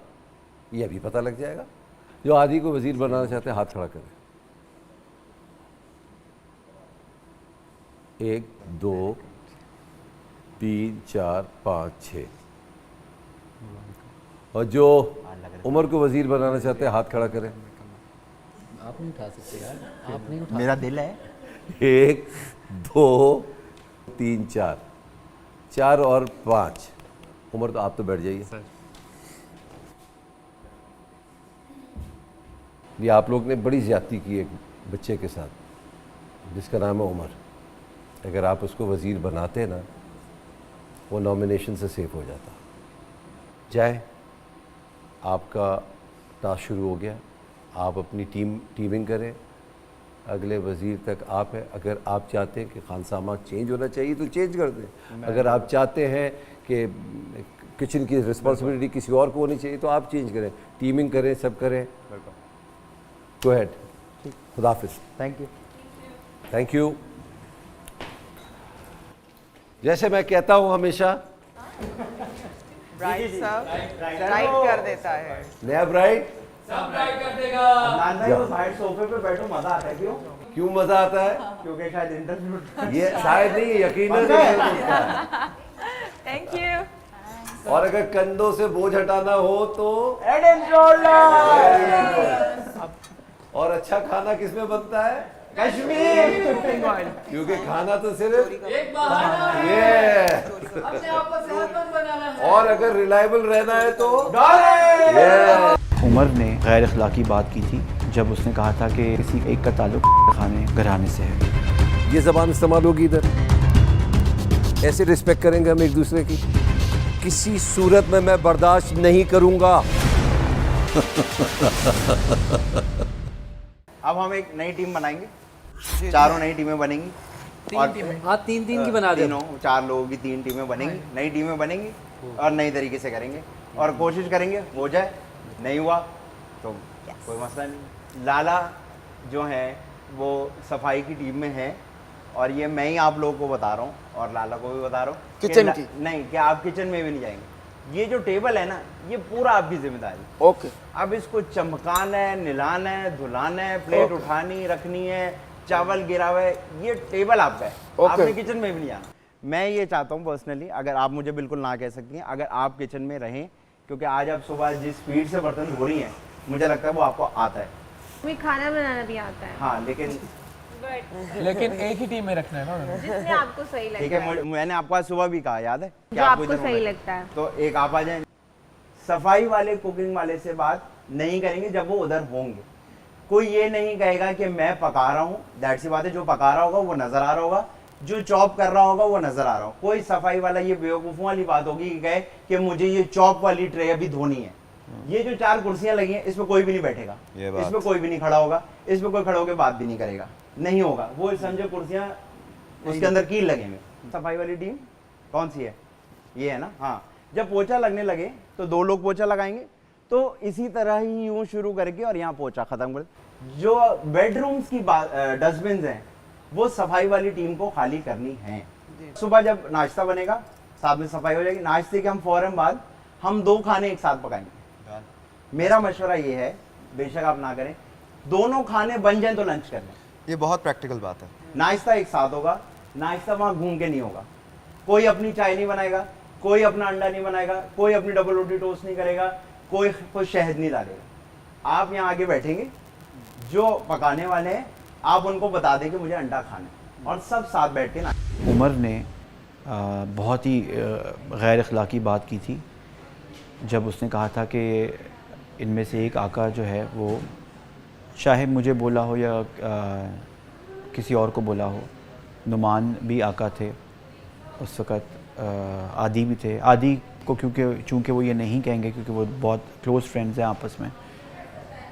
ये अभी पता लग जाएगा। जो आदि को वज़ीर बनाना चाहते हैं हाथ खड़ा करें। 1 2 3 4 5 6। और जो उमर को वज़ीर बनाना चाहते हैं हाथ खड़ा करें। आप नहीं उठा सकते यार, आप नहीं उठा। मेरा दिल है। 1 2 3 4 4 और 5। उमर तो आप तो बैठ जाइए। ये आप लोग ने बड़ी ज़्यादती की एक बच्चे के साथ जिसका नाम है उमर। अगर आप उसको वज़ीर बनाते ना, वो नॉमिनेशन से सेफ हो जाता। जाए, आपका टास्क शुरू हो गया। आप अपनी टीमिंग करें, अगले वज़ीर तक आप हैं। अगर आप चाहते हैं कि खानसामा चेंज होना चाहिए तो चेंज कर दें। अगर आप चाहते हैं कि किचन की रिस्पॉन्सिबिलिटी किसी और को होनी चाहिए तो आप चेंज करें, टीमिंग करें, सब करें। Go ahead. खुदा हाफिज़। Thank you. Thank you. जैसे मैं कहता हूँ हमेशा, ब्राइट साहब राइट कर देता है। नया ब्राइड सब राइट कर देगा। साइड सोफे पे बैठो, मजा आता है। क्यों मजा आता है? क्योंकि शायद इंटरव्यू ये शायद नहीं, यकीनन थैंक यू। और अगर कंधों से बोझ हटाना हो तो हेड एंड शोल्डर। और अच्छा खाना किसमें बनता है? कश्मीर। क्योंकि खाना तो सिर्फ एक बार ये। अपने आप को सेहतमंद बनाना है। और अगर रिलायबल रहना है तो उमर ने गैर अखलाकी बात की थी जब उसने कहा था कि किसी एक का ताल्लुक खाने घराने से है। ये ज़बान इस्तेमाल होगी इधर। ऐसे रिस्पेक्ट करेंगे हम एक दूसरे की, किसी सूरत में मैं बर्दाश्त नहीं करूंगा। अब हम एक नई टीम बनाएंगे, चारों नई टीमें बनेंगी। हाँ, तीन की बना दे। तीनों 4 लोगों की 3 टीमें बनेंगी, नई टीमें बनेंगी और नई तरीके से करेंगे और कोशिश करेंगे हो जाए। नहीं हुआ तो कोई मसला नहीं। लाला जो है वो सफाई की टीम में है और ये मैं ही आप लोगों को बता रहा हूँ और लाला को भी बता रहा हूँ किचन की नहीं कि आप किचन में भी नहीं जाएंगे। ये जो टेबल है ना, ये पूरा आपकी जिम्मेदारी। ओके। अब इसको चमकाना है, निलाना है, धुलाना है, प्लेट उठानी रखनी है, चावल गिरा हुआ है, ये टेबल आपका है। आपने किचन में भी नहीं आना। मैं ये चाहता हूँ पर्सनली, अगर आप मुझे बिल्कुल ना कह सकती हैं, अगर आप किचन में रहें, क्योंकि आज आप सुबह जिस स्पीड से बर्तन धो रही हैं मुझे लगता है वो आपको आता है। मुझे खाना बनाना भी आता है। हाँ, लेकिन लेकिन एक ही टीम में रखना है ना उन्होंने। जिसमें आपको सही लगता है। ठीक है, मैंने आपको आज सुबह भी कहा, याद है कि जो आपको इधर सही होना लगता है। तो एक आप आ जाए। सफाई वाले कुकिंग वाले से बात नहीं करेंगे जब वो उधर होंगे। कोई ये नहीं कहेगा कि मैं पका रहा हूँ, दैट सी बात है, जो पका रहा होगा वो नजर आ रहा होगा, जो चॉप कर रहा होगा वो नजर आ रहा होगा। कोई सफाई वाला ये बेवकूफों वाली बात होगी कि कहे कि मुझे ये चॉप वाली ट्रे अभी धोनी है। ये जो 4 कुर्सियां लगी हैं इसमें कोई भी नहीं बैठेगा, इसमें कोई भी नहीं खड़ा होगा, इसमें कोई खड़ा होकर बात भी नहीं करेगा, नहीं होगा। वो समझो कुर्सियां उसके अंदर कील लगेंगे। सफाई वाली टीम कौन सी है? ये है ना। हाँ, जब पोछा लगने लगे तो 2 लोग पोछा लगाएंगे, तो इसी तरह ही यूं शुरू करके और यहाँ पोछा खत्म कर। जो बेडरूम्स की डस्टबिन हैं वो सफाई वाली टीम को खाली करनी है। सुबह जब नाश्ता बनेगा साथ में सफाई हो जाएगी। नाश्ते के हम फौरन बाद हम 2 खाने एक साथ पकाएंगे। मेरा मशवरा ये है, बेशक आप ना करें, दोनों खाने बन जाएं तो लंच कर लें। ये बहुत प्रैक्टिकल बात है। नाश्ता एक साथ होगा, नाश्ता वहाँ घूम के नहीं होगा। कोई अपनी चाय नहीं बनाएगा, कोई अपना अंडा नहीं बनाएगा, कोई अपनी डबल रोटी टोस्ट नहीं करेगा, कोई शहद नहीं डालेगा। आप यहाँ आगे बैठेंगे, जो पकाने वाले हैं आप उनको बता दें कि मुझे अंडा खाना है, और सब साथ बैठ के ना। उमर ने बहुत ही गैर अखलाकी बात की थी जब उसने कहा था कि इनमें से एक आका जो है वो, चाहे मुझे बोला हो या किसी और को बोला हो, नुमान भी आका थे उस वक़्त, आदि भी थे। आदि को चूँकि वो ये नहीं कहेंगे क्योंकि वो बहुत क्लोज़ फ्रेंड्स हैं आपस में,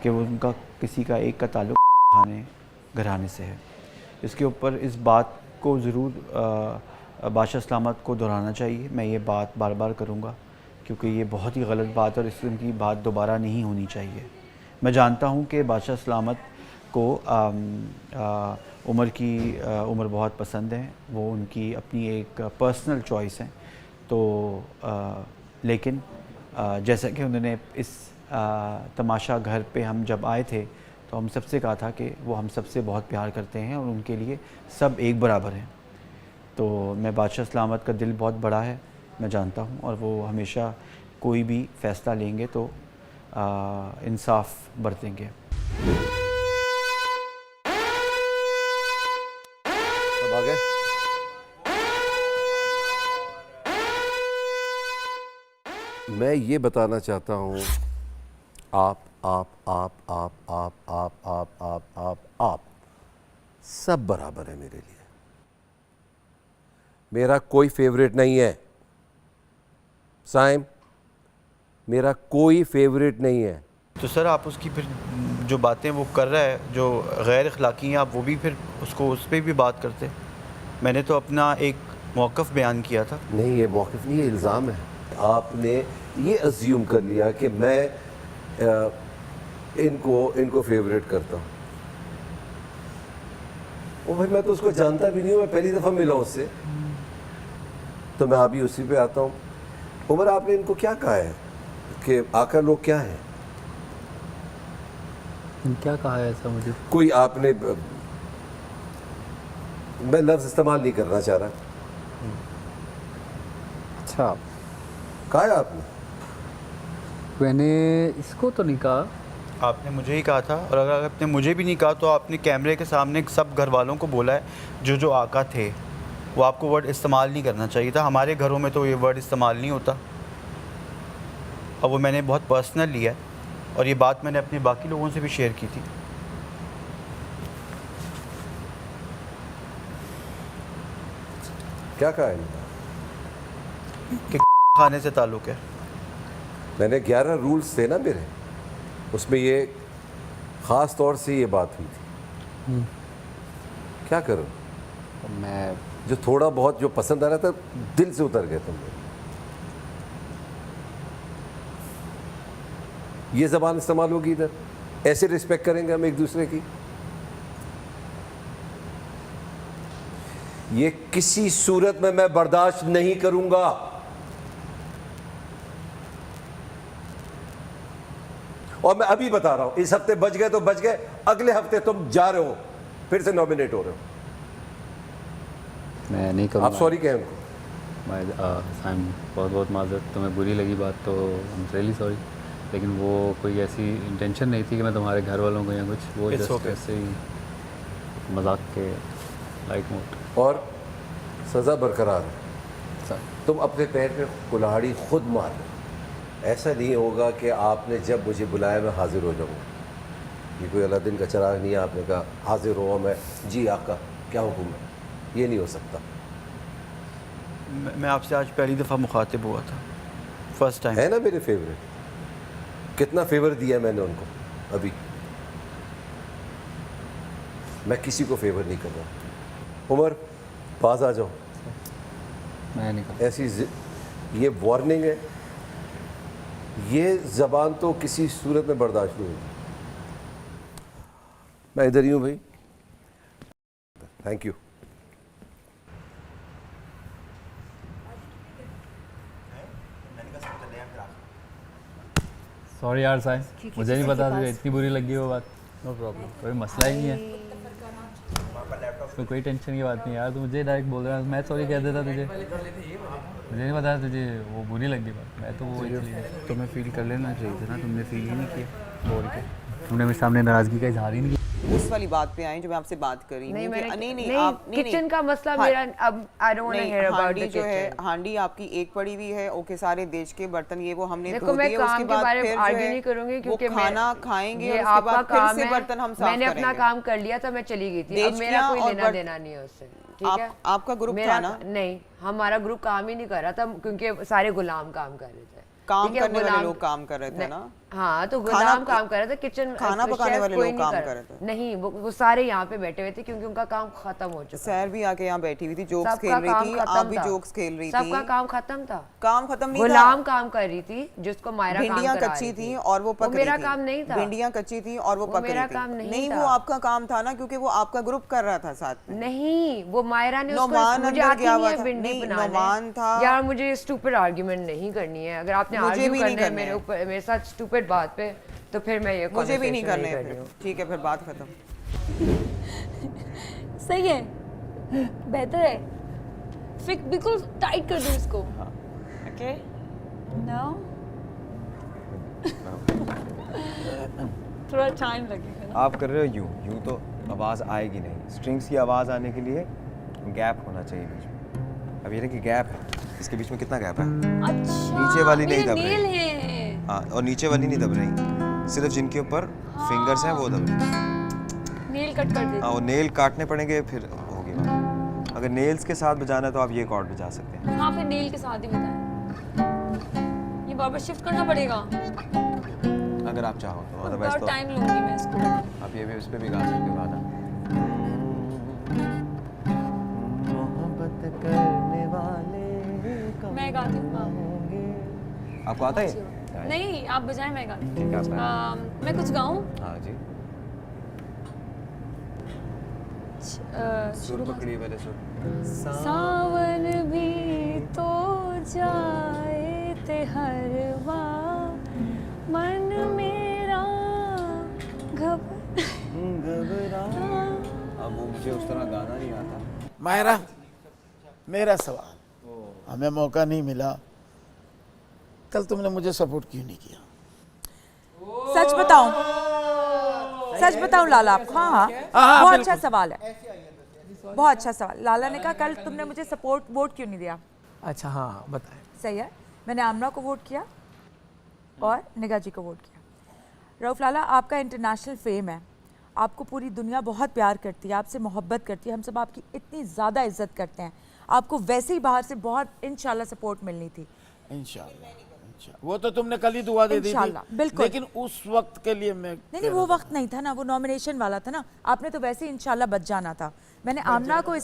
कि वो उनका किसी का एक का ताल्लुक़ खाने घराने से है। इसके ऊपर इस बात को ज़रूर बादशाह सलामत को दोहराना चाहिए। मैं ये बात बार बार करूँगा क्योंकि ये बहुत ही गलत बात है और इस की बात दोबारा नहीं होनी चाहिए। मैं जानता हूँ कि बादशाह सलामत को उमर बहुत पसंद है, वो उनकी अपनी एक पर्सनल चॉइस है। तो लेकिन जैसा कि उन्होंने इस तमाशा घर पे हम जब आए थे तो हम सबसे कहा था कि वो हम सबसे बहुत प्यार करते हैं और उनके लिए सब एक बराबर हैं। तो मैं बादशाह सलामत का दिल बहुत बड़ा है, मैं जानता हूँ, और वो हमेशा कोई भी फ़ैसला लेंगे तो इंसाफ बरतेंगे। सब आ गए? मैं ये बताना चाहता हूँ, आप सब बराबर है मेरे लिए। मेरा कोई फेवरेट नहीं है साइम, मेरा कोई फेवरेट नहीं है। तो सर आप उसकी फिर जो बातें वो कर रहा है जो गैर अखलाकी हैं, आप वो भी फिर उसको उस पर भी बात करते। मैंने तो अपना एक मौक़िफ़ बयान किया था। नहीं, ये मौक़िफ़ नहीं, ये इल्ज़ाम है। आपने ये अज्यूम कर लिया कि मैं इनको फेवरेट करता हूँ। ओ भाई, मैं तो उसको जानता भी नहीं हूँ, मैं पहली दफ़ा मिला उससे, तो मैं अभी उसी पे आता हूँ। उमर, आपने इनको क्या कहा है कि आकर लोग क्या हैं? क्या कहा है ऐसा? मुझे कोई आपने, मैं लफ्ज़ इस्तेमाल नहीं करना चाह रहा। अच्छा, कहा है आपने? मैंने इसको तो नहीं कहा। आपने मुझे ही कहा था, और अगर आपने मुझे भी नहीं कहा तो आपने कैमरे के सामने सब घर वालों को बोला है जो आका थे वो आपको वर्ड इस्तेमाल नहीं करना चाहिए था। हमारे घरों में तो ये वर्ड इस्तेमाल नहीं होता, और वो मैंने बहुत पर्सनल लिया है, और ये बात मैंने अपने बाकी लोगों से भी शेयर की थी। क्या कहा है कि खाने से ताल्लुक़ है। मैंने 11 रूल्स थे ना मेरे, उसमें ये ख़ास तौर से ये बात हुई थी। क्या करूं? मैं जो थोड़ा बहुत जो पसंद आ रहा था दिल से उतर गए तुम लोग। ये ज़बान इस्तेमाल होगी इधर, ऐसे रिस्पेक्ट करेंगे हम एक दूसरे की? ये किसी सूरत में मैं बर्दाश्त नहीं करूंगा। और मैं अभी बता रहा हूं, इस हफ्ते बच गए तो बच गए, अगले हफ्ते तुम जा रहे हो, फिर से नॉमिनेट हो रहे हो। मैं नहीं करूँगा। आप सॉरी कहें उनको। साइम, बहुत बहुत माजरत, तुम्हें बुरी लगी बात तो आई एम रियली सॉरी, लेकिन वो कोई ऐसी इंटेंशन नहीं थी कि मैं तुम्हारे घर वालों को या कुछ, वो जस्ट ऐसे ही मजाक के लाइट मोड। और सज़ा बरकरार है। तुम अपने पैर पे कुल्हाड़ी खुद मार रहे हो। ऐसा नहीं होगा कि आपने जब मुझे बुलाया मैं हाजिर हो जाऊँगा। ये कोई अलादीन का चिराग नहीं है, आपने कहा हाजिर हो मैं, जी आका क्या हुक्म है, ये नहीं हो सकता। मैं आपसे आज पहली दफ़ा मुखातिब हुआ था, फर्स्ट टाइम। है ना मेरे फेवरेट, कितना फेवर दिया मैंने उनको। अभी मैं किसी को फेवर नहीं कर रहा। उमर पास आ जाओ। मैं नहीं कर ऐसी ये वार्निंग है, ये ज़बान तो किसी सूरत में बर्दाश्त नहीं होगी। मैं इधर ही हूँ भाई, थैंक यू। सॉरी यार साइंस, मुझे नहीं पता तुझे इतनी बुरी लगी वो बात। नो प्रॉब्लम, कोई मसला ही नहीं है, तो कोई टेंशन की बात नहीं यार। तू मुझे डायरेक्ट बोल रहा है, मैं सॉरी कह देता तुझे। मुझे नहीं पता तुझे वो बुरी लगी बात, मैं तो वो तुम्हें फील कर लेना चाहिए था ना, तुमने फील ही नहीं किया बोल के। तुमने मेरे सामने नाराज़गी का इजहार ही नहीं किया। उस वाली बात पे आए जो मैं आपसे बात कर रही हूँ। नहीं आप किचन का मसला मेरा अब I don't want to hear about the जो है हांडी आपकी एक पड़ी हुई है, ओके सारे देश के बर्तन ये वो हमने देखो मैं काम के बारे में आर्ग्यू नहीं करूंगी क्योंकि खाना खाएंगे और उसके बाद फिर से बर्तन हम साफ करेंगे। मैंने अपना काम कर लिया था, मैं चली गई थी, अब मेरा कोई लेना देना नहीं है उससे। ठीक है, आपका ग्रुप था ना? नहीं, हमारा ग्रुप काम ही नहीं कर रहा था क्योंकि सारे गुलाम काम कर रहे थे। काम करने वाले लोग काम कर रहे थे ना? हाँ, तो गुलाम काम कर रहे थे, किचन खाना पकाने वाले लोग काम कर रहे थे। नहीं, वो सारे यहाँ पे बैठे हुए थे क्योंकि उनका काम खत्म हो चुका। सैर भी आके यहाँ बैठी हुई थी, जोक्स खेल रही थी, आप भी जोक्स खेल रही थी। सबका काम खत्म था। काम खत्म नहीं था, गुलाम काम कर रही थी जिसको मायरा काम करा रही थी। भिंडियाँ कच्ची थी और वो पक रही थी। मेरा काम नहीं था। भिंडियाँ कच्ची थी और वो पक रही थी। मेरा काम नहीं था। वो आपका काम था ना, क्योंकि वो आपका ग्रुप कर रहा था साथ में। नहीं, वो मायरा ने उसको, मुझे आती नहीं है भिंडी बनाने। यार मुझे स्टूपिड आर्गुमेंट नहीं करनी है। अगर आपने आर्ग्यू करना है मेरे ऊपर, मेरे साथ स्टूपिड बात पे, तो फिर मैं ये मुझे भी नहीं करने हैं। ठीक है, फिर बात खत्म। सही है, बेहतर है, फिर बिल्कुल टाइट कर दो इसको। ओके, नाउ थोड़ा टाइम लगेगा ना? आप कर रहे हो यूं तो आवाज़ आएगी नहीं। स्ट्रिंग्स की आवाज़ आने के लिए गैप होना चाहिए बीच में। अब ये देखिए गैप है, इसके बीच में कितना गैप है। अच्छा, नीचे वाली नहीं दब नेल रही। है। हाँ, और नीचे वाली नहीं दब रही, सिर्फ जिनके ऊपर फिंगर्स हैं वो दब रही। नेल कट कर देते। हाँ, वो नेल काटने पड़ेंगे फिर होगी बात। अगर नेल्स के साथ बजाना है तो आप ये कॉर्ड बजा सकते हैं। हाँ, फिर नेल के साथ ही बताएं। ये बार बार शिफ्ट करना पड़ेगा अगर आप चाहो तो, अदरवाइज तो टाइम लूंगी मैं इसको। आप ये भी उस पे भी गा सकते हो गाना। मोहब्बत करने वाले मैं गाती हूँ। आपको आता है? नहीं, आप बजाएं, मैं गाती ठीक है, हूँ। मैं कुछ गाऊं? हाँ जी, सुर पकड़िए पहले सुर। सावन भी तो जाए ते हरवा, मन मेरा घबरा। अब वो मुझे उस तरह गाना नहीं आता। मायरा, मेरा सवाल, हमें मौका नहीं मिला, कल तुमने मुझे सपोर्ट क्यों नहीं किया? सच बताऊं लाला आपको? हाँ, बहुत अच्छा सवाल है, बहुत अच्छा सवाल। लाला ने कहा कल तुमने मुझे सपोर्ट वोट क्यों नहीं दिया? अच्छा हाँ, बताएं। सही है, मैंने आमना को वोट किया और निगाह जी को वोट किया। रऊफ लाला, आपका इंटरनेशनल फेम है, आपको पूरी दुनिया बहुत प्यार करती है, आपसे मोहब्बत करती है, हम सब आपकी इतनी ज़्यादा इज्जत करते हैं। आपको वैसे ही बाहर से बहुत इंशाल्लाह सपोर्ट मिलनी थी। इंशाल्लाह, वो तो तुमने कल ही दुआ दे दी थी, बिल्कुल। लेकिन उस वक्त के लिए मैं नहीं, वो वक्त नहीं था ना, वो नॉमिनेशन वाला था ना। आपने तो वैसे ही इंशाल्लाह बच जाना था। मैंने आमना को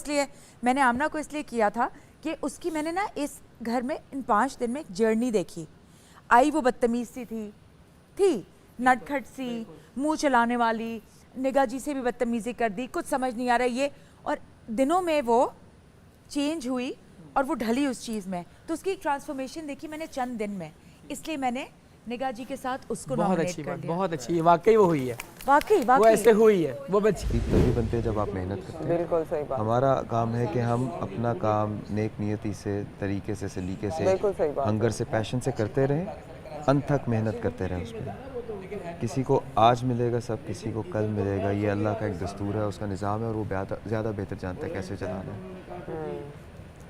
इसलिए किया था कि उसकी मैंने ना इस घर में इन 5 दिन में एक जर्नी देखी। आई वो बदतमीज सी थी नटखट सी, मुंह चलाने वाली, निगाह जी से भी बदतमीजी कर दी, कुछ समझ नहीं आ रहा ये, और दिनों में वो चेंज हुई और वो ढली उस चीज़ में। तो उसकी एक ट्रांसफॉर्मेशन देखी मैंने चंद दिन में, इसलिए मैंने निगाह जी के साथ उसको नॉमिनेट कर दिया। बहुत अच्छी, वाकई वो हुई है, वाकई वो ऐसे हुई है, वो बच्ची। तभी बनते हैं जब आप मेहनत करते हैं। बिल्कुल सही बात। हमारा काम है कि हम अपना काम नेक नियति से, तरीके से, सलीके से, हंगर से, पैशन से करते रहें, अंत तक मेहनत करते रहें उस पर। किसी को आज मिलेगा सब, किसी को कल मिलेगा। ये अल्लाह का एक दस्तूर है, उसका निज़ाम है और वो ज़्यादा बेहतर जानता है कैसे चलाना है।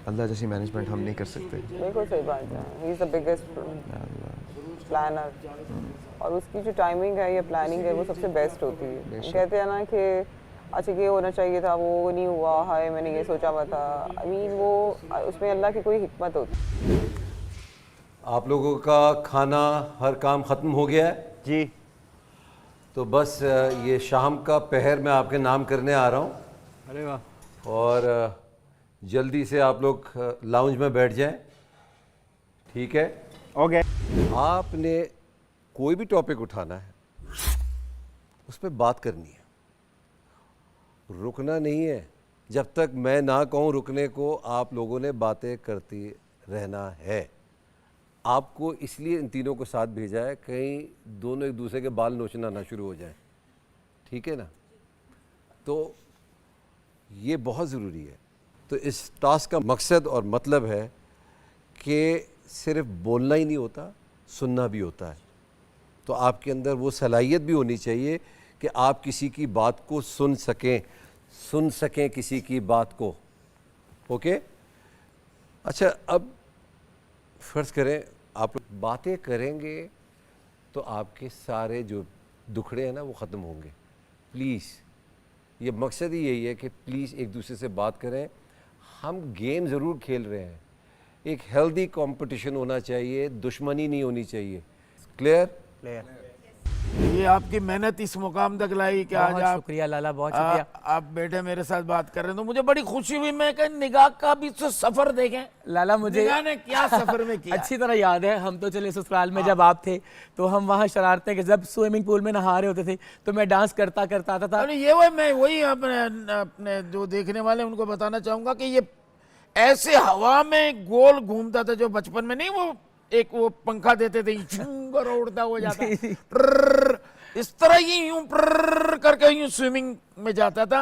अल्लाह जैसी मैनेजमेंट हम नहीं कर सकते। बिल्कुल सही बात है। He is the biggest planner और उसकी जो टाइमिंग है या प्लानिंग है वो सबसे बेस्ट होती है। कहते हैं ना कि अच्छा ये होना चाहिए था, वो नहीं हुआ, हाय मैंने ये सोचा हुआ था। आई मीन वो उसमें अल्लाह की कोई हिकमत होती। आप लोगों का खाना हर काम ख़त्म हो गया है जी? तो बस ये शाम का पहर मैं आपके नाम करने आ रहा हूँ। अरे वाह। और जल्दी से आप लोग लाउंज में बैठ जाएं, ठीक है? ओके। आपने कोई भी टॉपिक उठाना है, उस पर बात करनी है, रुकना नहीं है। जब तक मैं ना कहूँ रुकने को, आप लोगों ने बातें करती रहना है। आपको इसलिए इन तीनों को साथ भेजा है, कहीं दोनों एक दूसरे के बाल नोचना ना शुरू हो जाए, ठीक है ना? तो ये बहुत ज़रूरी है। तो इस टास्क का मकसद और मतलब है कि सिर्फ बोलना ही नहीं होता, सुनना भी होता है। तो आपके अंदर वो सलाहियत भी होनी चाहिए कि आप किसी की बात को सुन सकें किसी की बात को। ओके? अच्छा, अब फ़र्ज़ करें आप बातें करेंगे तो आपके सारे जो दुखड़े हैं ना वो ख़त्म होंगे। प्लीज़, ये मकसद ही यही है कि प्लीज़ एक दूसरे से बात करें। हम गेम ज़रूर खेल रहे हैं, एक हेल्दी कंपटीशन होना चाहिए, दुश्मनी नहीं होनी चाहिए। क्लियर? ये आपकी मेहनत इस मुकाम तक लाई कि आज आप, शुक्रिया लाला, बहुत शुक्रिया। आप बैठे मेरे साथ बात कर रहे हैं तो मुझे बड़ी खुशी हुई। मैं कहीं निगाह का भी तो सफर देखें। लाला मुझे निगाह ने क्या सफर में किया अच्छी तरह याद है। हम तो चले ससुराल में जब आप थे तो हम वहाँ शरारतें कि जब स्विमिंग पूल में नहा रहे होते थे तो मैं डांस करता आता था। ये मैं वही अपने जो देखने वाले उनको बताना चाहूंगा कि ये ऐसे हवा में गोल घूमता था, जो बचपन में नहीं वो एक वो पंखा देते थे, और उड़ता हो जाता इस तरह ही यूं करके यूं स्विमिंग में जाता था,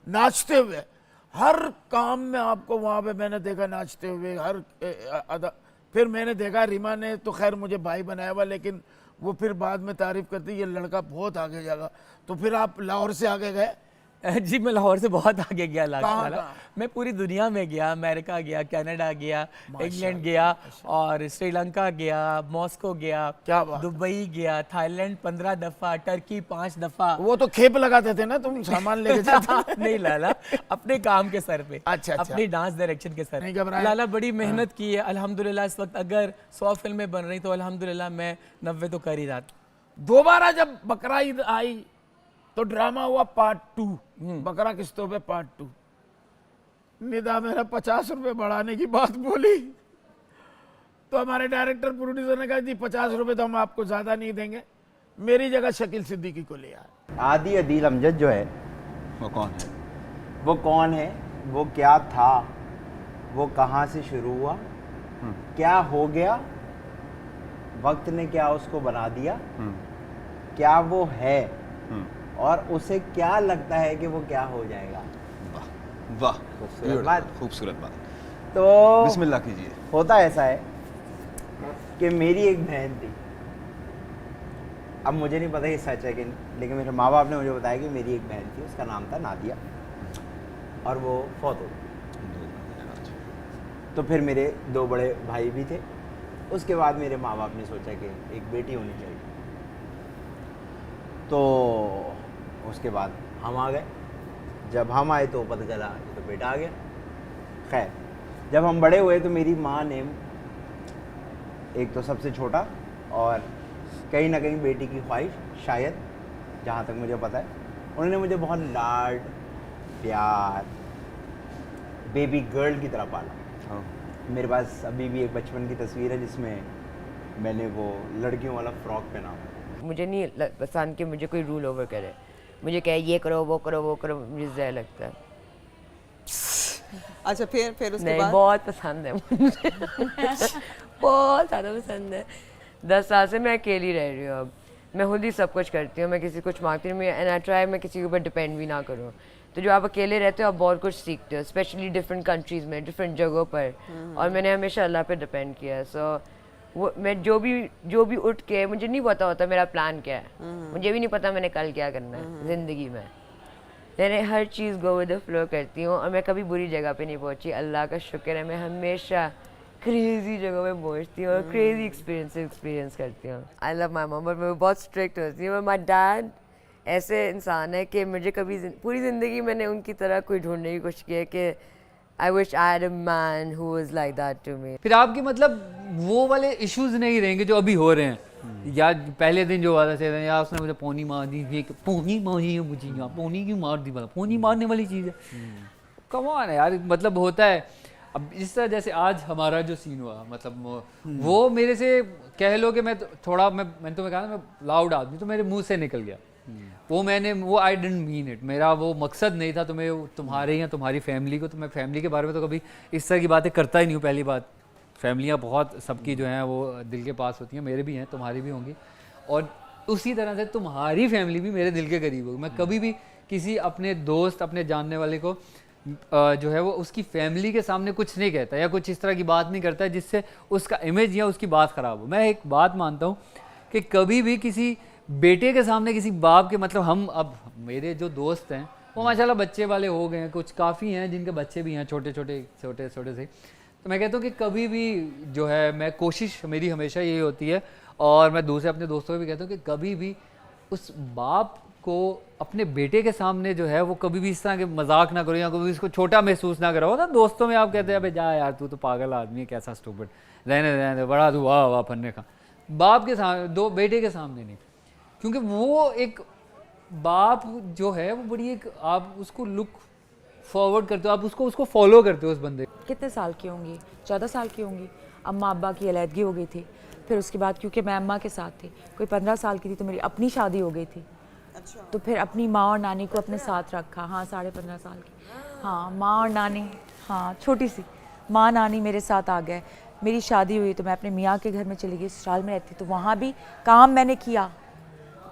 नाचते हुए। हर काम में आपको वहां पे मैंने देखा नाचते हुए। फिर मैंने देखा रीमा ने तो खैर मुझे भाई बनाया हुआ, लेकिन वो फिर बाद में तारीफ करती ये लड़का बहुत आगे जाएगा। तो फिर आप लाहौर से आगे गए? जी मैं लाहौर से बहुत आगे गया लाला। मैं पूरी दुनिया में गया, अमेरिका गया, कनाडा गया, इंग्लैंड गया और श्रीलंका गया, मॉस्को गया, दुबई गया, थाईलैंड 15 दफ़ा, टर्की 5 दफ़ा। वो तो खेप लगाते थे ना तुम सामान लेके जाते? नहीं लाला, अपने काम के सर पे। अच्छा। अपनी डांस डायरेक्शन के सर पे लाला बड़ी मेहनत की है अल्हम्दुलिल्लाह। इस वक्त अगर 100 फिल्में बन रही तो अल्हम्दुलिल्लाह मैं 90 तो कर ही रहा था। दोबारा जब बकरा ईद आई तो ड्रामा हुआ पार्ट 2, बकरा किस्तों पे पार्ट 2। निदा मेरा 50 रुपए बढ़ाने की बात बोली तो हमारे डायरेक्टर प्रोड्यूसर ने कहा जी 50 रुपए तो हम आपको ज्यादा नहीं देंगे, मेरी जगह शकील सिद्दीकी को ले आए। आदि अदील अमजद जो है वो कौन है? वो कौन है, वो क्या था, वो कहाँ से शुरू हुआ, क्या हो गया, वक्त ने क्या उसको बना दिया, क्या वो है और उसे क्या लगता है कि वो क्या हो जाएगा। वाह, खूबसूरत बात। तो बिस्मिल्लाह कीजिए। होता ऐसा है कि मेरी एक बहन थी, अब मुझे नहीं पता ये सच है कि नहीं, लेकिन मेरे माँ बाप ने मुझे बताया कि मेरी एक बहन थी, उसका नाम था नादिया और वो फौत हो गई। तो फिर मेरे 2 बड़े भाई भी थे। उसके बाद मेरे माँ बाप ने सोचा कि एक बेटी होनी चाहिए, तो उसके बाद हम आ गए। जब हम आए तो पता चला कि तो बेटा आ गया। खैर जब हम बड़े हुए तो मेरी माँ ने, एक तो सबसे छोटा और कहीं ना कहीं बेटी की ख्वाहिश, शायद जहाँ तक मुझे पता है, उन्होंने मुझे बहुत लाड प्यार बेबी गर्ल की तरह पाला। मेरे पास अभी भी एक बचपन की तस्वीर है जिसमें मैंने वो लड़कियों वाला फ्रॉक पहना। मुझे नहीं पसंद कि मुझे कोई रूल ओवर करे, मुझे कहे ये करो वो करो वो करो, मुझे ज़्यादा लगता है। अच्छा फिर उसके नहीं, बाद बहुत पसंद है मुझे बहुत ज़्यादा पसंद है। 10 साल से मैं अकेली रह रही हूँ। अब मैं खुद ही सब कुछ करती हूँ, मैं किसी कुछ मांगती हूँ, एंड आई ट्राई मैं किसी के ऊपर डिपेंड भी ना करूँ। तो जो आप अकेले रहते हो आप बहुत कुछ सीखते हो, स्पेशली डिफरेंट कंट्रीज़ में, डिफरेंट जगहों पर। और मैंने हमेशा अल्लाह पे डिपेंड किया है। सो वो मैं जो भी उठ के, मुझे नहीं पता होता मेरा प्लान क्या है, मुझे भी नहीं पता मैंने कल क्या करना है ज़िंदगी में। मैंने हर चीज़ गो विद द फ्लो करती हूँ और मैं कभी बुरी जगह पे नहीं पहुँची, अल्लाह का शुक्र है। मैं हमेशा क्रेजी जगह में पहुँचती हूँ और क्रेजी एक्सपीरियंस करती हूँ। I love my mom, but मैं बहुत स्ट्रिक्ट होती हूँ। माई डैड ऐसे इंसान है कि मुझे कभी पूरी ज़िंदगी मैंने उनकी तरह कोई ढूंढने की कोशिश की है कि I wish I had a man who was like that to me. फिर आपके मतलब वो वाले इश्यूज नहीं रहेंगे जो अभी हो रहे हैं, या पहले दिन जो वादा थे या उसने मुझे पोनी मार दी, पोनी मारी है मुझे, यहाँ पोनी क्यों मार दी, पोनी मारने वाली चीज़ है। कम ऑन है यार, मतलब होता है। अब इस तरह जैसे आज हमारा जो सीन हुआ, मतलब वो मेरे से कह लो कि मैं थोड़ा मैंने तुम्हें कहा ना, मैं लाउड आदमी, तो मेरे मुंह से निकल गया वो आई डेंट मीन इट, मेरा वो मकसद नहीं था तुम्हें, तुम्हारे या तुम्हारी फैमिली को। तो मैं फैमिली के बारे में तो कभी इस तरह की बातें करता ही नहीं हूँ। पहली बात, फैमिलियाँ बहुत सबकी जो हैं वो दिल के पास होती हैं, मेरे भी हैं, तुम्हारी भी होंगी, और उसी तरह से तुम्हारी फैमिली भी मेरे दिल के करीब होगी। मैं कभी भी किसी अपने दोस्त, अपने जानने वाले को जो है वो उसकी फैमिली के सामने कुछ नहीं कहता या कुछ इस तरह की बात नहीं करता है जिससे उसका इमेज या उसकी बात ख़राब हो। मैं एक बात मानता हूँ कि कभी भी किसी बेटे के सामने किसी बाप के, मतलब हम, अब मेरे जो दोस्त हैं वो माशाल्लाह बच्चे वाले हो गए हैं, कुछ काफ़ी हैं जिनके बच्चे भी हैं छोटे से, तो मैं कहता हूँ कि कभी भी जो है, मैं कोशिश मेरी हमेशा यही होती है, और मैं दूसरे अपने दोस्तों को भी कहता हूँ कि कभी भी उस बाप को अपने बेटे के सामने जो है वो कभी भी इस तरह के मजाक ना करो या कभी इसको छोटा महसूस ना करो ना। दोस्तों में आप कहते हैं अबे जा यार, तू तो पागल आदमी है, कैसा स्टूपिड, रहने बड़ा तू वाह फन्ने का। बाप के सामने, दो बेटे के सामने नहीं, क्योंकि वो एक बाप जो है वो बड़ी एक, आप उसको लुक फॉरवर्ड करते हो, आप उसको फॉलो करते हो उस बंदे। कितने साल की होंगी? 14 साल की होंगी। अम्मा अब्बा की अलहदगी हो गई थी, फिर उसके बाद क्योंकि मैं अम्मा के साथ थी, कोई 15 साल की थी तो मेरी अपनी शादी हो गई थी। अच्छा। तो फिर अपनी माँ और नानी को अपने साथ रखा। हाँ, 15.5 साल की। हाँ, माँ और नानी, हाँ छोटी सी माँ नानी मेरे साथ आ गए। मेरी शादी हुई तो मैं अपने मियाँ के घर में चली गई, ससुराल में रहती, तो वहाँ भी काम मैंने किया,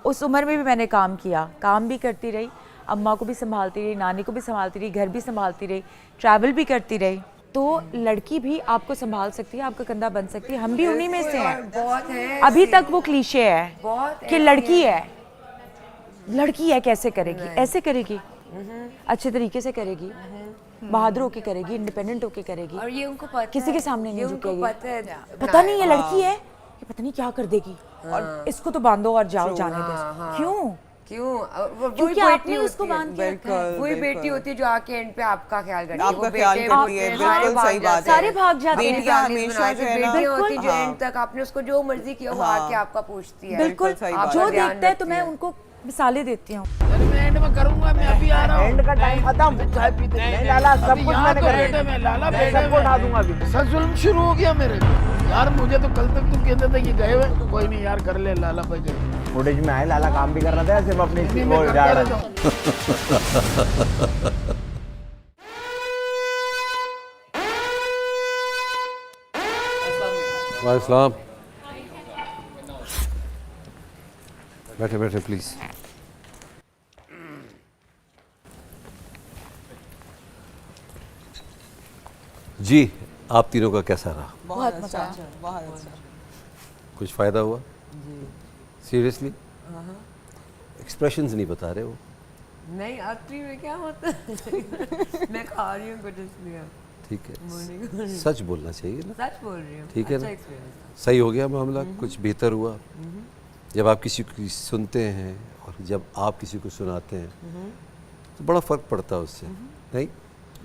उस उम्र में भी मैंने काम किया, काम भी करती रही, अम्मा को भी संभालती रही, नानी को भी संभालती रही, घर भी संभालती रही, ट्रैवल भी करती रही। तो लड़की भी आपको संभाल सकती है, आपका कंधा बन सकती है, हम भी उन्हीं में से हैं। अभी तक वो क्लीशे है कि लड़की है कैसे करेगी, ऐसे करेगी, अच्छे तरीके से करेगी, बहादुर होके करेगी, इंडिपेंडेंट होके करेगी, और ये उनको पता किसी के सामने नहीं झुकेगी। पता नहीं ये लड़की है, ये पता नहीं क्या कर देगी, और इसको तो बांधो और जाओ, जाने दो। क्यों? क्योंकि आपने उसको बांध के रखा है। वही बेटी होती है जो आके एंड पे आपका ख्याल करती है, आपका ख्याल करती है, बिल्कुल सही बात है। सारे भाग जाते हैं। बेटियां हमेशा जो है ना, बेटी होती है जो एंड तक आपने उसको जो मर्जी किया वो आके आपका पूछती है। बिल्कुल, जो देखता है तो मैं उनको मिसालें देती हूँ। मैं एंड में करूंगा, मैं अभी आ रहा हूँ। एंड का टाइम खत्म, चाय पीते नहीं लाला, सब कुछ मैंने कर दिया। मैं लाला मैं सबको उठा दूंगा अभी। सब जुल्म शुरू हो गया मेरे पे यार। मुझे तो कल तक तुम कहते थे कि गए हुए, कोई नहीं यार कर ले लाला भाई कर। फुटेज में आए लाला काम भी कर रहा था, सिर्फ अपनी वो जा रहा था। वालेकुम सलाम। बैठे बैठे प्लीज। जी, आप तीनों का कैसा रहा? बहुत अच्छा, बहुत अच्छा। कुछ फायदा हुआ? सीरियसली? एक्सप्रेशंस नहीं बता रहे हो। नहीं, आखिरी में क्या होता है मैं खा रही हूँ कुछ इसलिए। ठीक है, सच बोलना चाहिए ना। सच बोल रही हूँ। ठीक है ना, सही हो गया मामला, कुछ बेहतर हुआ। जब आप किसी की सुनते हैं और जब आप किसी को सुनाते हैं तो बड़ा फ़र्क पड़ता है उससे, नहीं?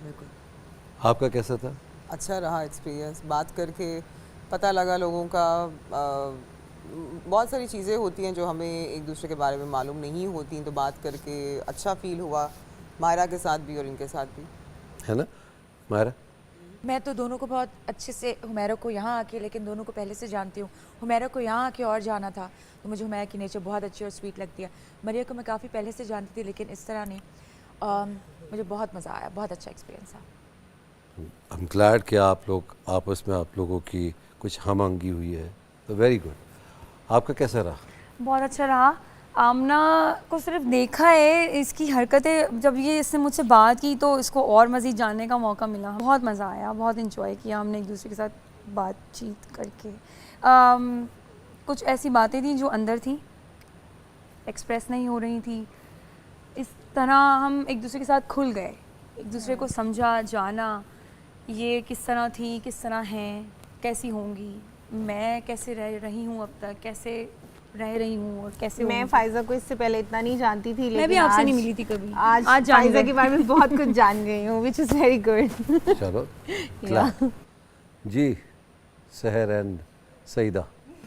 बिल्कुल। आपका कैसा था? अच्छा रहा एक्सपीरियंस, बात करके पता लगा लोगों का। बहुत सारी चीज़ें होती हैं जो हमें एक दूसरे के बारे में मालूम नहीं होती, तो बात करके अच्छा फील हुआ, मायरा के साथ भी और इनके साथ भी। है ना मायरा? मैं तो दोनों को बहुत अच्छे से, हुमैरा को यहाँ आके, लेकिन दोनों को पहले से जानती हूँ। हुमैरा को यहाँ आके और जाना था, तो मुझे हुमैरा की नेचर बहुत अच्छी और स्वीट लगती है। मरिया को मैं काफ़ी पहले से जानती थी, लेकिन इस तरह नहीं। मुझे बहुत मज़ा आया, बहुत अच्छा एक्सपीरियंस था। आई एम ग्लैड कि आप लोग आपस में, आप लोगों की कुछ हमआहंगी हुई है, तो वेरी गुड। आपका कैसा रहा? बहुत अच्छा रहा। आमना को सिर्फ देखा है, इसकी हरकतें, जब ये इसने मुझसे बात की तो इसको और मज़ीद जानने का मौका मिला। बहुत मज़ा आया, बहुत इंजॉय किया हमने एक दूसरे के साथ बातचीत करके। कुछ ऐसी बातें थी जो अंदर थी, एक्सप्रेस नहीं हो रही थी। इस तरह हम एक दूसरे के साथ खुल गए, एक दूसरे को समझा, जाना, ये किस तरह थी, किस तरह हैं, कैसी होंगी, मैं कैसे रह रही हूँ अब तक, कैसे रह रही हूँ और कैसे मैं फाइजा को इससे पहले इतना नहीं जानती थी, लेकिन मैं भी आपसे नहीं मिली थी कभी। आज फाइजा के बारे में बहुत कुछ जान गई हूँ, which is very good। चलो जी, सहर एंड सईदा।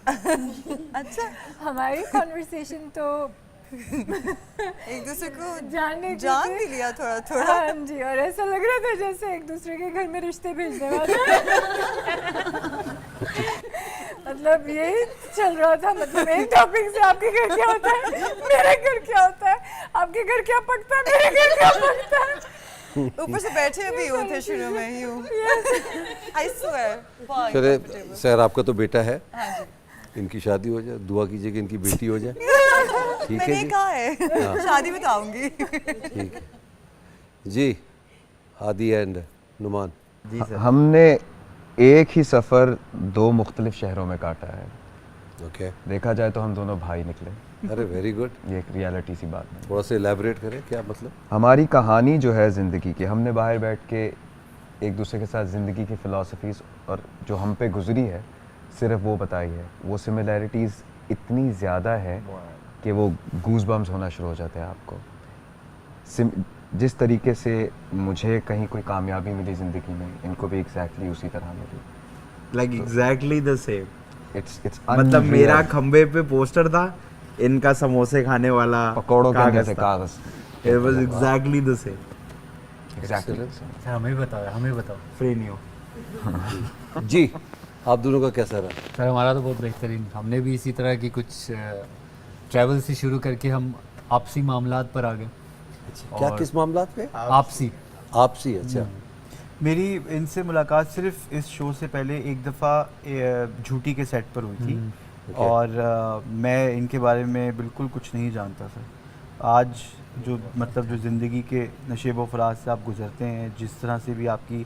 अच्छा, हमारी कॉन्वर्सेशन तो एक दूसरे को जान भी लिया थोड़ा थोड़ा। हाँ जी, और ऐसा लग रहा था जैसे एक दूसरे के घर में रिश्ते भेजने वाले। मतलब यही चल रहा था, मतलब एक टॉपिक से आपके घर क्या होता है, मेरे घर क्या होता है, आपके घर क्या पकता है, मेरे घर क्या पकता है। ऊपर से बैठे भी होते शुरू में यूं। I swear। चले सर, आपका तो बेटा है, इनकी शादी हो जाए, दुआ कीजिए कि इनकी बेटी हो जाए। ठीक है जी, कहा है शादी में तो आऊंगी। ठीक है जी। Hadi and Nauman ji sir. हमने एक ही सफ़र 2 मुख्तलिफ शहरों में काटा है। ओके, देखा जाए तो हम दोनों भाई निकले। अरे वेरी गुड। ये एक रियलिटी सी बात है। थोड़ा सा एलैबोरेट करें, क्या मतलब? हमारी कहानी जो है ज़िंदगी की, हमने बाहर बैठ के एक दूसरे के साथ ज़िंदगी की फ़िलासफ़ीज़ और जो हम पे गुजरी है सिर्फ वो बताई है। वो सिमिलैरिटीज़ इतनी ज़्यादा है कि वो गूज़ बम्स होना शुरू हो जाते हैं आपको। जिस तरीके से मुझे कहीं कोई कामयाबी मिली ज़िंदगी में, इनको भी एग्जैक्टली उसी तरह मिली। Like exactly the same. It's मतलब मेरा खंबे पे पोस्टर था, इनका समोसे खाने वाला पकौड़ों के जैसे कागज। It was exactly the same. Exactly. Sir हमें बताओ फ्री नहीं हो। जी, आप दोनों का कैसा रहा? सर हमारा तो बहुत बेहतरीन। हमने भी इसी तरह की कुछ ट्रैवल से शुरू करके हम आपसी मामलात पर आ गए। क्या, किस मामलात पे? आपसी। अच्छा। मेरी इनसे मुलाकात सिर्फ इस शो से पहले एक दफ़ा झूठी के सेट पर हुई थी और मैं इनके बारे में बिल्कुल कुछ नहीं जानता था। आज जो मतलब जो ज़िंदगी के नशेब व फराज से आप गुज़रते हैं, जिस तरह से भी आपकी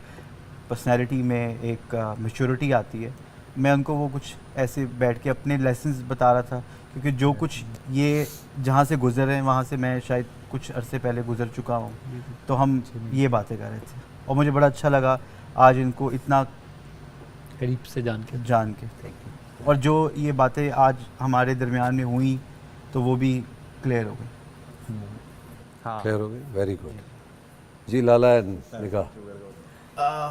पर्सनैलिटी में एक मैच्योरिटी आती है, मैं उनको वो कुछ ऐसे बैठ के अपने लेसन्स बता रहा था, क्योंकि जो कुछ ये जहाँ से गुज़र रहे हैं वहाँ से मैं शायद कुछ अरसे पहले गुज़र चुका हूँ। तो हम ये बातें कर रहे थे और मुझे बड़ा अच्छा लगा आज इनको इतना करीब से जान के। और जो ये बातें आज हमारे दरमियान में हुई तो वो भी क्लियर हो गई। क्लियर हो गई, वेरी गुड जी। लाला निगाह।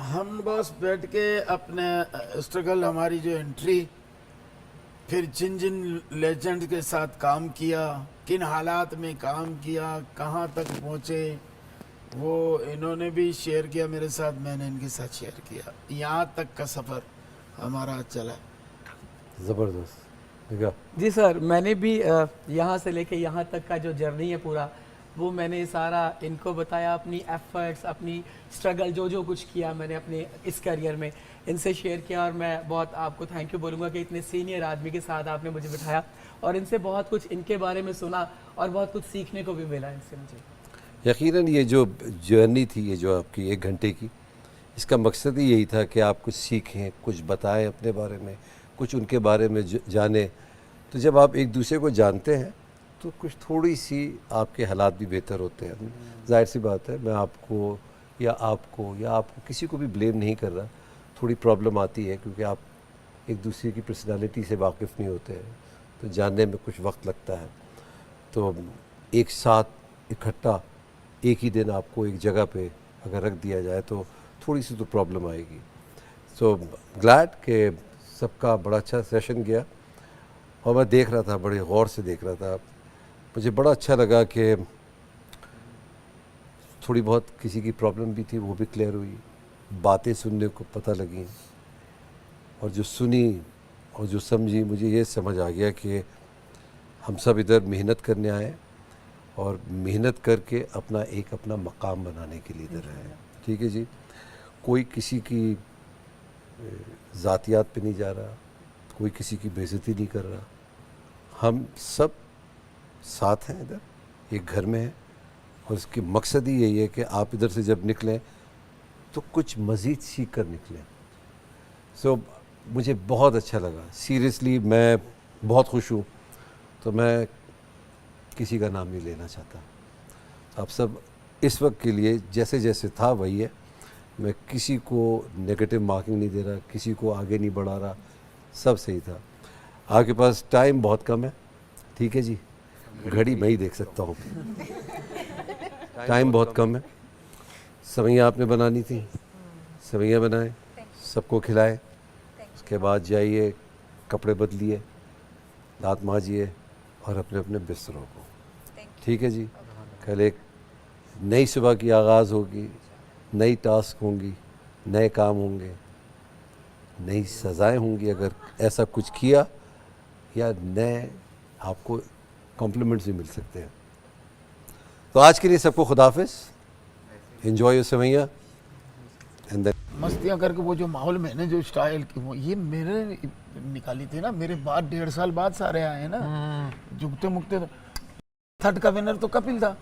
हम बस बैठ के अपने स्ट्रगल, हमारी जो एंट्री, फिर जिन जिन लेजेंड के साथ काम किया, किन हालात में काम किया, कहाँ तक पहुँचे, वो इन्होंने भी शेयर किया मेरे साथ, मैंने इनके साथ शेयर किया। यहाँ तक का सफ़र हमारा चला। ज़बरदस्त। जी सर, मैंने भी यहाँ से लेके यहाँ तक का जो जर्नी है पूरा, वो मैंने सारा इनको बताया, अपनी एफर्ट्स, अपनी स्ट्रगल, जो जो कुछ किया मैंने अपने इस करियर में इनसे शेयर किया। और मैं बहुत आपको थैंक यू बोलूँगा कि इतने सीनियर आदमी के साथ आपने मुझे बिठाया और इनसे बहुत कुछ इनके बारे में सुना और बहुत कुछ सीखने को भी मिला इनसे मुझे। यकीनन ये जो जर्नी थी, ये जो आपकी 1 घंटे की, इसका मकसद ही यही था कि आप कुछ सीखें, कुछ बताएं अपने बारे में, कुछ उनके बारे में जानें। तो जब आप एक दूसरे को जानते हैं तो कुछ थोड़ी सी आपके हालात भी बेहतर होते हैं। जाहिर सी बात है, मैं आपको या आपको किसी को भी ब्लेम नहीं कर रहा। थोड़ी प्रॉब्लम आती है क्योंकि आप एक दूसरे की पर्सनालिटी से वाकिफ़ नहीं होते हैं, तो जानने में कुछ वक्त लगता है। तो एक साथ इकट्ठा एक ही दिन आपको एक जगह पे अगर रख दिया जाए तो थोड़ी सी तो प्रॉब्लम आएगी। सो ग्लैड कि सबका बड़ा अच्छा सेशन गया और मैं देख रहा था, बड़े गौर से देख रहा था। मुझे बड़ा अच्छा लगा कि थोड़ी बहुत किसी की प्रॉब्लम भी थी, वो भी क्लियर हुई, बातें सुनने को पता लगी, और जो सुनी और जो समझी, मुझे ये समझ आ गया कि हम सब इधर मेहनत करने आए और मेहनत करके अपना मकाम बनाने के लिए इधर आए। ठीक है जी, कोई किसी की ज़ातियात पे नहीं जा रहा, कोई किसी की बेइज्जती नहीं कर रहा। हम सब साथ हैं, इधर एक घर में हैं, और इसकी मकसद ही यही है कि आप इधर से जब निकलें तो कुछ मज़ीद सीख कर निकलें। सो मुझे बहुत अच्छा लगा, सीरियसली मैं बहुत खुश हूँ। तो मैं किसी का नाम नहीं लेना चाहता, आप सब इस वक्त के लिए जैसे जैसे था वही है। मैं किसी को नेगेटिव मार्किंग नहीं दे रहा, किसी को आगे नहीं बढ़ा रहा, सब सही था। आपके पास टाइम बहुत कम है, ठीक है जी, घड़ी मैं ही देख सकता हूँ, टाइम बहुत कम है। सवैयाँ आपने बनानी थी, सवैयाँ बनाए, सबको खिलाए, उसके बाद जाइए कपड़े बदलिए, दांत मांजिए और अपने अपने बिस्तरों को, ठीक है जी। कल एक नई सुबह की आगाज़ होगी, नई टास्क होंगी, नए काम होंगे, नई सज़ाएं होंगी अगर ऐसा कुछ किया, या नए आपको कॉम्प्लीमेंट्स भी मिल सकते हैं। तो आज के लिए सबको खुदाफिज, एंजॉय योर सवैया एंड देन मस्तियाँ करके वो जो माहौल मैंने जो स्टाइल की वो ये मेरे निकाली थी ना, मेरे बाद 1.5 साल बाद सारे आए ना, झुकते मुकते। तो थर्ड का विनर तो कपिल था,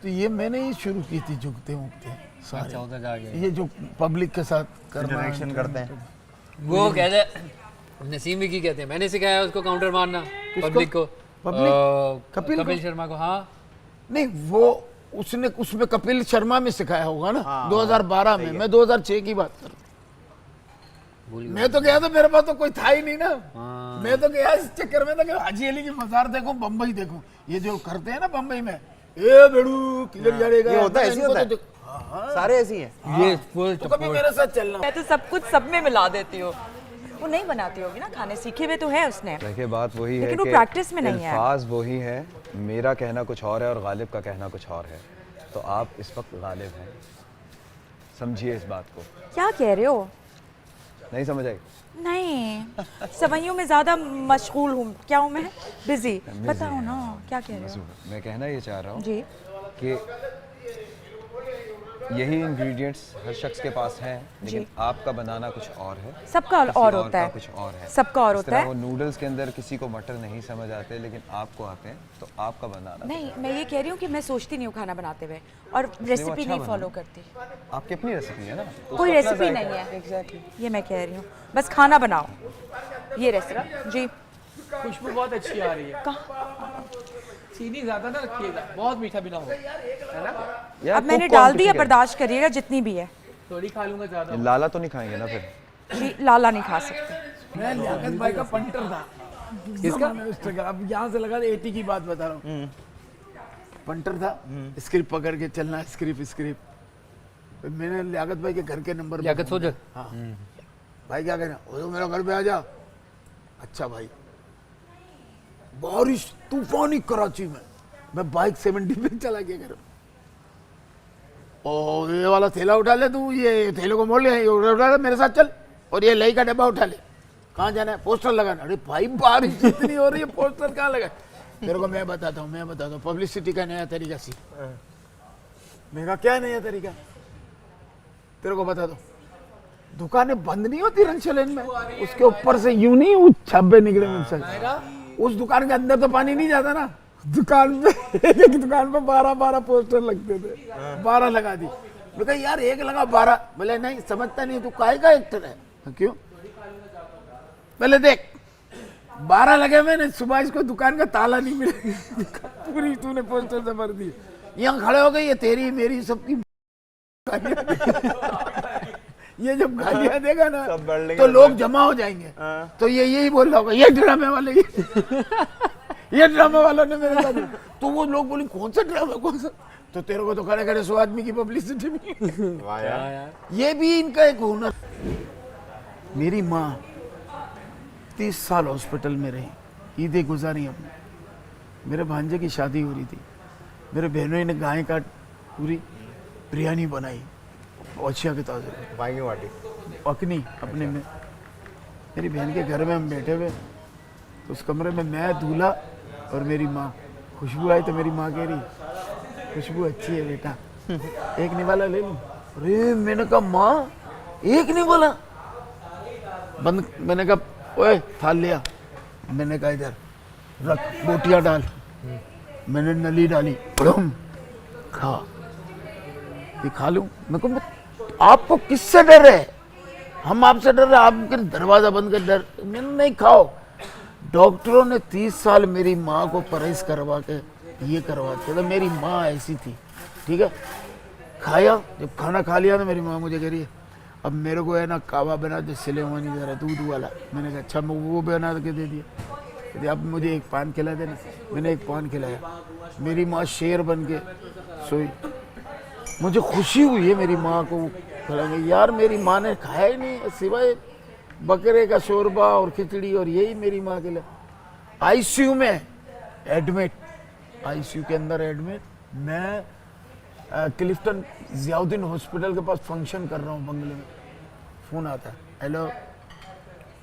तो ये मैंने ही शुरू की थी झुकते मुकते सारे। ये जो पब्लिक के साथ इंटरेक्शन करते हैं, वो कहते नसीम की कहते हैं, मैंने सिखाया उसको काउंटर मारना पब्लिक को, कपिल शर्मा को। हाँ नहीं, वो उसने उसमें कपिल शर्मा में सिखाया होगा ना। 2012 में, मैं 2006 की बात कर रहा हूँ। मैं तो गया था, मेरे पास तो कोई था ही नहीं ना। मैं तो गया इस चक्कर में था कि हाजी अली की मजार देखूं, बम्बई देखूं। ये जो करते हैं ना बम्बई में, ए बेड़ू किधर जाएगा, ये होता है, ऐसे होता है, सारे ऐसे ही हैं। ये तो कभी मेरे साथ चलना। मैं तो सब कुछ सब में मिला देती हूँ। वो नहीं बनाती होगी ना खाने, सीखे हुए तो है उसने। देखिए बात वही है, लेकिन वो प्रैक्टिस में नहीं है। अल्फाज वही है, मेरा कहना कुछ और है और गालिब का कहना कुछ और है। तो आप इस वक्त गालिब हैं, समझिए इस बात को। क्या कह रहे हो? नहीं समझ आई? नहीं, सवैयों में ज्यादा मशगूल हूँ। क्या हूँ मैं? बिजी। बताओ ना क्या कह रहे हो? मैं कहना ये चाह रहा हूँ जी कि यही इंग्रेडिएंट्स हर शख्स के पास हैं, लेकिन आपका बनाना कुछ और है, सबका और होता है, कुछ और है, सबका और होता है। वो नूडल्स के अंदर किसी को मटर नहीं समझ आते, लेकिन आपको आते हैं, तो आपका बनाना नहीं। मैं ये कह रही हूँ कि मैं सोचती नहीं हूँ खाना बनाते हुए, और रेसिपी नहीं फॉलो करती। आपकी अपनी रेसिपी है ना, कोई रेसिपी नहीं है। एग्जैक्टली ये मैं कह रही हूँ, बस खाना बनाओ। ये रेस्टोरेंट जी, खुशबू बहुत अच्छी आ रही है। चीनी ज्यादा ना रखिएगा, बहुत मीठा भी ना हो, है ना। अब मैंने डाल दिया, बर्दाश्त करिएगा जितनी भी है। थोड़ी खा लूंगा ज्यादा। लाला तो नहीं खाएंगे ना फिर? जी लाला नहीं खा सकते। मैं लियाकत भाई का पंटर था। किसका? अब यहाँ से लगा 80 की बात बता रहा हूँ। पंटर था, स्क्रिप्ट पकड़ के चलना, स्क्रिप्ट। मैंने लियाकत भाई के घर के नंबर, लियाकत सोजल, हाँ भाई क्या कहना, वो मेरा घर पे आ जा। अच्छा भाई, बारिश तूफानी कराची में, मैं बाइक 70 पे चला गया घर। और ये वाला थैला उठा ले तू, ये थैले को मोड़ ले, ये उठा ले, मेरे साथ चल, और ये लई का डब्बा उठा ले। कहाँ जाना है? पोस्टर लगाना। अरे भाई बारिश इतनी हो रही है, पोस्टर कहाँ लगा? तेरे को मैं बताता हूँ, पब्लिसिटी का नया तरीका सी। मैं कहा क्या नया तरीका? तेरे को बता दो, दुकानें बंद नहीं होती रंशलेन में, उसके ऊपर से यूं नहीं छब्बे निकले मुझसे। उस दुकान के अंदर तो पानी नहीं जाता ना, दुकान पे एक दुकान पे 12 पोस्टर लगते थे, 12 लगा दी। मैं कहा यार एक लगा 12, बोले नहीं समझता नहीं तू काहे का एक्टर है। क्यों? पहले देख 12 लगे, मैंने सुबह इसको दुकान का ताला नहीं मिले, पूरी तूने पोस्टर से भर दी। यहाँ खड़े हो गए, ये तेरी मेरी सबकी ये जब गालियां देगा ना तो लोग जमा हो जाएंगे। तो ये यही बोल रहा होगा, ये ड्रामे वाले ये ड्रामे वालों ने मेरे साथ। तो वो लोग बोले कौन सा ड्रामा, कौन सा? तो तेरे को तो खड़े खड़े 100 आदमी की पब्लिसिटी मिली। ये भी इनका एक हुनर। मेरी माँ 30 साल हॉस्पिटल में रही, ईदें गुजारी हमने। मेरे भांजे की शादी हो रही थी, मेरे बहनों ने गाय का पूरी बिरयानी बनाई, ओछिया के ताजे पकनी अपने में। मेरी बहन के घर में हम बैठे हुए, तो उस कमरे में मैं, दूल्हा और मेरी माँ। खुशबू आई तो मेरी माँ कह रही खुशबू अच्छी है बेटा, एक निवाला ले लूं? अरे मैंने कहा माँ एक निवाला? बंद। मैंने कहा ओए थाल लिया, मैंने कहा इधर रख, बोटियां डाल। मैंने नली डाली, खा। ये खा लूं? मैं कहूँ आपको किससे डर है? हम आपसे डर रहे, आप दरवाजा बंद कर डर। मैंने नहीं खाओ। डॉक्टरों ने 30 साल मेरी माँ को परहेज करवा के ये करवाते तो मेरी माँ ऐसी थी, ठीक है। खाया, जब खाना खा लिया तो मेरी माँ मुझे कह रही है अब मेरे को है ना कावा बना दे, सिले हुआ नहीं दे रहा दूध वाला। मैंने कहा अच्छा, मैं वो बना के दे दिया। कहते अब मुझे एक पान खिला देना। मैंने एक पान खिलाया, मेरी माँ शेर बन के सोई। मुझे खुशी हुई है मेरी माँ को खिलाने। यार मेरी माँ ने खाया ही नहीं सिवाय बकरे का शोरबा और खिचड़ी, और यही मेरी माँ के लिए। आईसीयू में एडमिट, आईसीयू के अंदर एडमिट। मैं क्लिफ्टन जियाउद्दीन हॉस्पिटल के पास फंक्शन कर रहा हूँ बंगले में। फ़ोन आता है, हेलो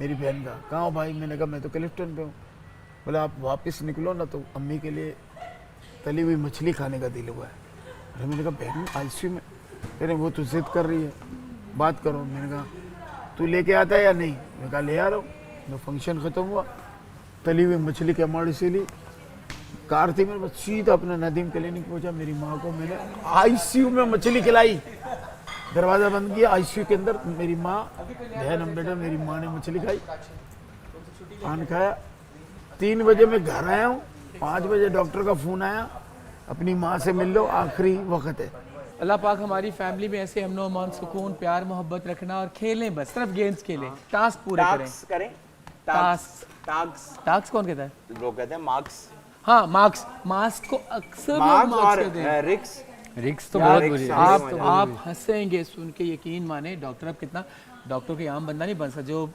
मेरी बहन का, कहाँ हो भाई? मैंने कहा मैं तो क्लिफ्टन पे हूँ। बोले आप वापस निकलो ना तो अम्मी के लिए तली हुई मछली खाने का दिल हुआ है। अरे मैंने कहा बहन आईसीयू में? अरे वो तो जिद कर रही है, बात करो। मैंने कहा तू लेके आता है या नहीं? मैंने कहा ले आ रहा हूँ। तो फंक्शन ख़त्म हुआ, तली हुई मछली की अमाड़ी से ली, कार थी मेरे पास, सीधा अपना नदीम क्लिनिक पहुंचा। मेरी माँ को मैंने आईसीयू में मछली खिलाई, दरवाज़ा बंद किया। आईसीयू के अंदर मेरी माँ ध्यान बेटा, मेरी माँ ने मछली खाई, पान खाया। 3 बजे मैं घर आया हूँ, 5 बजे डॉक्टर का फ़ोन आया, अपनी माँ से मिल लो, आखिरी वक्त है। अल्लाह पाक हमारी फैमिली में ऐसे अमन अमान, सुकून, प्यार, मोहब्बत रखना और खेलें, बस सिर्फ गेम्स खेलें, टास्क पूरे करें। टास्क कौन कहता है? लोग कहते हैं मार्क्स। हाँ मार्क्स, मार्क्स को अक्सर लोग मार्क्स कहते हैं। रिक्स तो बहुत बुरी है। आप हंसेंगे सुन के, यकीन माने डॉक्टर अब कितना, डॉक्टर कोई आम बंदा नहीं बन सकता जो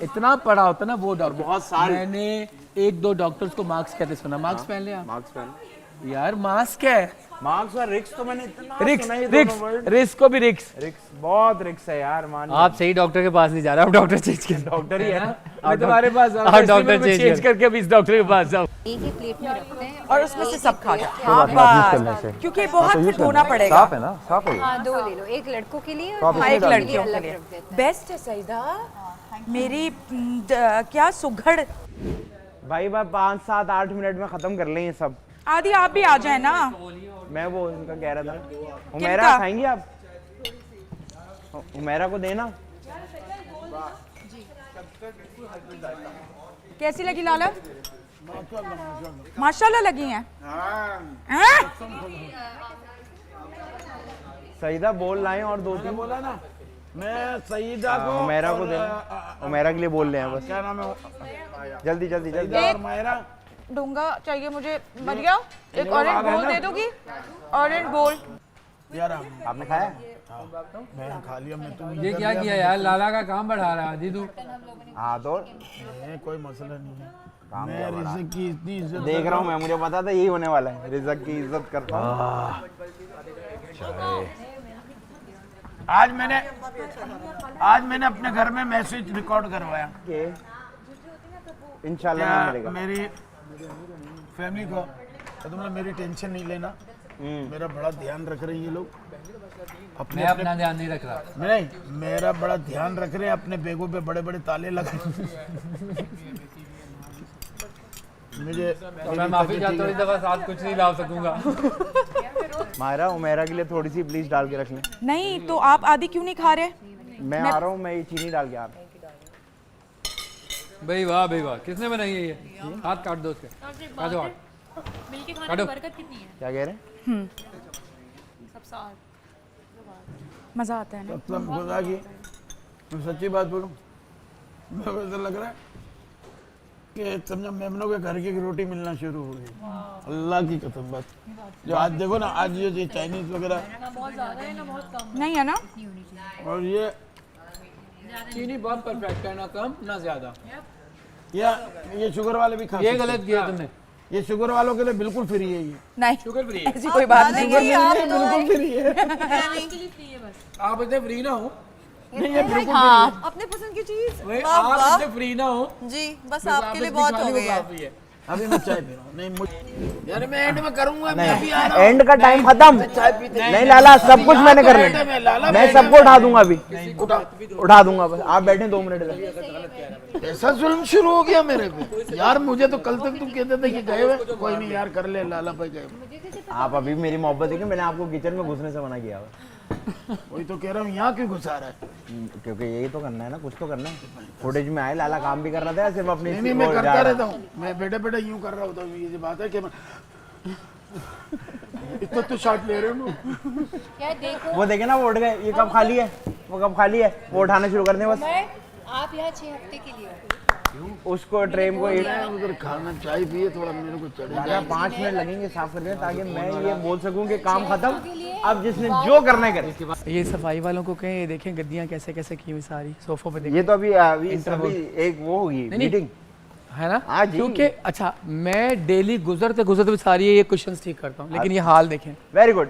इतना पढ़ा होता ना वो डॉक्टर। बहुत सारे मैंने 1-2 डॉक्टर्स को मार्क्स कहते सुना। मार्क्स पहन लिया? मार्क्स पहन यार मास्क है। मार्क्स और रिक्स तो मैंने इतना रिक्स को भी रिक्स बहुत रिक्स है यार। मान आप सही डॉक्टर के पास नहीं जा रहे, आप डॉक्टर चेंज कर। डॉक्टर ही है ना, मैं तुम्हारे पास आप डॉक्टर चेंज करके अभी इस डॉक्टर के पास जाओ। एक ही प्लेट में रखते हैं और उसमें से सब खा जाओ। हाँ बस, क्योंकि बहुत धोना पड़ेगा। साफ है ना, साफ है। हाँ 2 ले लो, एक लड़कों के लिए तो आप और इसमें एक डाल लड़कियों के लिए। बेस्ट है सईदा, मेरी क्या सुघड़। भाई 5, 7, 8 मिनट में खत्म कर लें ये सब। आदि आप भी आ जाए ना। मैं वो इनका कह रहा था, उमेरा खाएंगी आप? उमेरा को देना। कैसी लगी लाला? माशाल्लाह लगी हैं। सईदा बोल लाएं और 2-3 बोला ना मैं सईदा को उमेरा को देना, उमेरा के लिए बोल रहे हैं बस। क्या नाम है? जल्दी जल्दी जल्दी। और उमेरा डूंगा चाहिए मुझे। मरिया एक ऑरेंज बोल दे दोगी? ऑरेंज बोल। यार आपने खाया? मैं खा लिया। मैं तो ये क्या किया यार, लाला का काम बढ़ा रहा है आदि तू। हाँ तो कोई मसला नहीं है, मैं रिज़्क की इतनी इज्जत देख रहा हूँ मैं, मुझे पता था यही होने वाला है। रिज़्क की इज्जत करता हूँ। आज मैंने अपने घर में मैसेज रिकॉर्ड करवाया इंशाल्लाह मिलेगा। मेरी फैमिली को तुम लोग मेरी टेंशन नहीं लेना, मेरा बड़ा ध्यान रख रहे हैं ये लोग। मैं अपना ध्यान नहीं रख रहा। नहीं, मेरा बड़ा ध्यान रख रहे हैं, अपने बैगों पे बड़े बड़े ताले लगा। मुझे तो मैं माफी चाहता हूँ, इस दफा साथ कुछ नहीं ला सकूंगा। मायरा उमेरा के लिए थोड़ी सी प्लीज डाल के रख लें। नहीं तो आप आदि क्यों नहीं खा रहे? मैं आ रहा हूँ, मैं ये चीनी डाल के आ रहा हूँ। भाई वाह, किसने बनाई है ये? हाथ काट दो उसके, काटो हाथ। मिलके खाने में बरकत कितनी है? क्या कह रहे हैं? सब साथ मजा आता है ना। कसम खुदा की मैं सच्ची बात बोलूं, मुझे ऐसा लग रहा है कि समझो मेमनों के घर की रोटी मिलना शुरू हो गई। अल्लाह की कसम बात। जो आज देखो ना, आज ये चाइनीज वगैरह ना बहुत ज्यादा है ना बहुत कम नहीं है ना। और ये चीनी बहुत परफेक्ट है, ना कम ना ज्यादा। ये शुगर वाले भी खा ये गलत किया तुमने। ये शुगर वालों के लिए बिल्कुल फ्री है। ये नहीं शुगर फ्री है, ऐसी कोई बात नहीं है। बिल्कुल फ्री है। के लिए फ्री है बस। आप इतने फ्री ना हो। नहीं ये बिल्कुल हाँ अपने पसंद की चीज। आप इतने फ्री ना हो जी बस आपके लिए बहुत हो गया। अभी मैं चाय पी रहा हूँ। नहीं यार मैं एंड में करूंगा, मैं अभी आ रहा हूँ। एंड का टाइम खत्म। नहीं लाला, सब कुछ मैंने कर लेना। मैं सबको उठा दूंगा अभी, उठा दूंगा बस। आप बैठे 2 मिनट तक। ऐसा जुल्म शुरू हो गया मेरे पे यार। मुझे तो कल तक तुम कहते थे कि गए हुए, कोई नहीं यार कर ले, लाला भाई गए। आप अभी मेरी मोहब्बत है कि मैंने आपको किचन में घुसने से मना किया हुआ। वही तो कह रहा हूँ, यहाँ क्यों घुसा रहा है? क्योंकि यही तो करना है ना, कुछ तो करना है। फुटेज में आए, लाला काम भी कर रहा था या सिर्फ अपनी? नहीं, मैं करता रहता हूँ, मैं बैठे बैठे यूं कर रहा होता हूँ। ये जो बात है कि मैं इतना तो शॉट ले रहे हो। क्या देखो, वो देखे ना, वो उठ गए। ये कब खाली है, वो कब खाली है, वो उठाना शुरू कर दें बस। आप यहाँ 6 हफ्ते के लिए उसको ट्रेन को उधर खाना, चाय पिए थोड़ा, मेरे को चढ़े। 5 मिनट लगेंगे साफ करने, ताकि मैं ये बोल सकूं कि काम खत्म, अब जिसने जो करना है करे। ये सफाई वालों को कहें, ये देखें गद्दियाँ कैसे कैसे की हुई सारी सोफों पे देखें। ये तो अभी एक वो होगी मीटिंग है ना, क्योंकि अच्छा मैं डेली गुजरते गुजरते सारी ये क्वेश्चंस ठीक करता हूँ, लेकिन ये हाल देखें। Very good.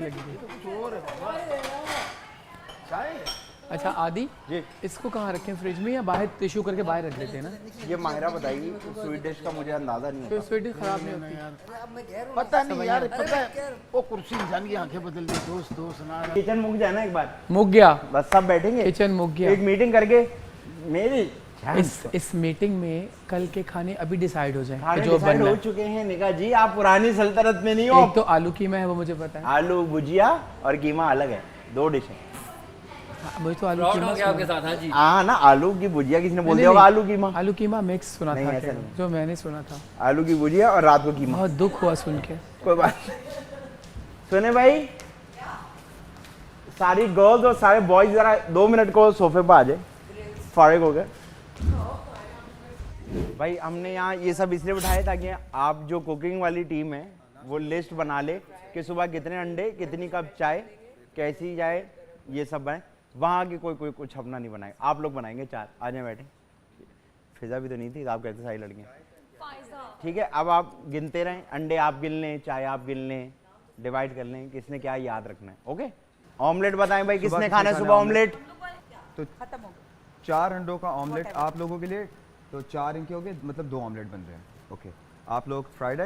अच्छा आदि जी, इसको कहाँ रखें, फ्रिज में या बाहर टिश्यू करके बाहर रख देते हैं ना? ये माहिरा बताएगी, स्वीट डिश का मुझे अंदाजा नहीं है। स्वीट डिश खराब नहीं होती। पता नहीं यार, पता है वो कुर्सी इंसान की आंखें बदल दी। दोस्त दोस्त ना किचन मुक जाए ना एक बार, मुक गया बस, सब बैठेंगे, किचन मुक गया। एक मीटिंग करके मेरी इस मीटिंग में कल के खाने अभी डिसाइड हो जाए जो बनना हो चुके हैं। निका जी, आप पुरानी सल्तनत में नहीं हो। एक तो आलू कीमा है, वो मुझे पता है। आलू भुजिया और कीमा अलग है, 2 डिश है। वही तो आलू कीमा आपके साथ। हाँ जी, हाँ ना, आलू की भुजिया किसने बोल दिया होगा? आलू कीमा, आलू कीमा मिक्स सुना था ऐसा नहीं। जो मैंने सुना था, आलू की भुजिया और रात को कीमा। बहुत दुख हुआ सुन के। कोई बात सुने भाई, सारी गर्ल्स और सारे बॉयज जरा 2 मिनट को सोफे पर आ जाए, फारिग हो गए। भाई हमने यहाँ ये सब इसलिए बिठाए ताकि आप जो कुकिंग वाली टीम है वो लिस्ट बना ले कि सुबह कितने अंडे, कितनी कप चाय, कैसी चाय, ये सब बनाए। वहाँ की कोई कुछ अपना नहीं बनाए, आप लोग बनाएंगे 4। आ जाए बैठे। फिजा भी तो नहीं थी, आप कहते सारी लड़कियाँ। ठीक है, अब आप गिनते रहें, अंडे आप गिन लें, चाय आप गिन लें, डिवाइड कर लें किसने क्या याद रखना है। ओके, ऑमलेट बताएं भाई, किसने खाना है सुबह ऑमलेट? तो 4 अंडों का ऑमलेट आप लोगों के लिए, तो 4 इनके हो गए, मतलब 2 ऑमलेट बन रहे हैं। ओके, आप लोग फ्राइड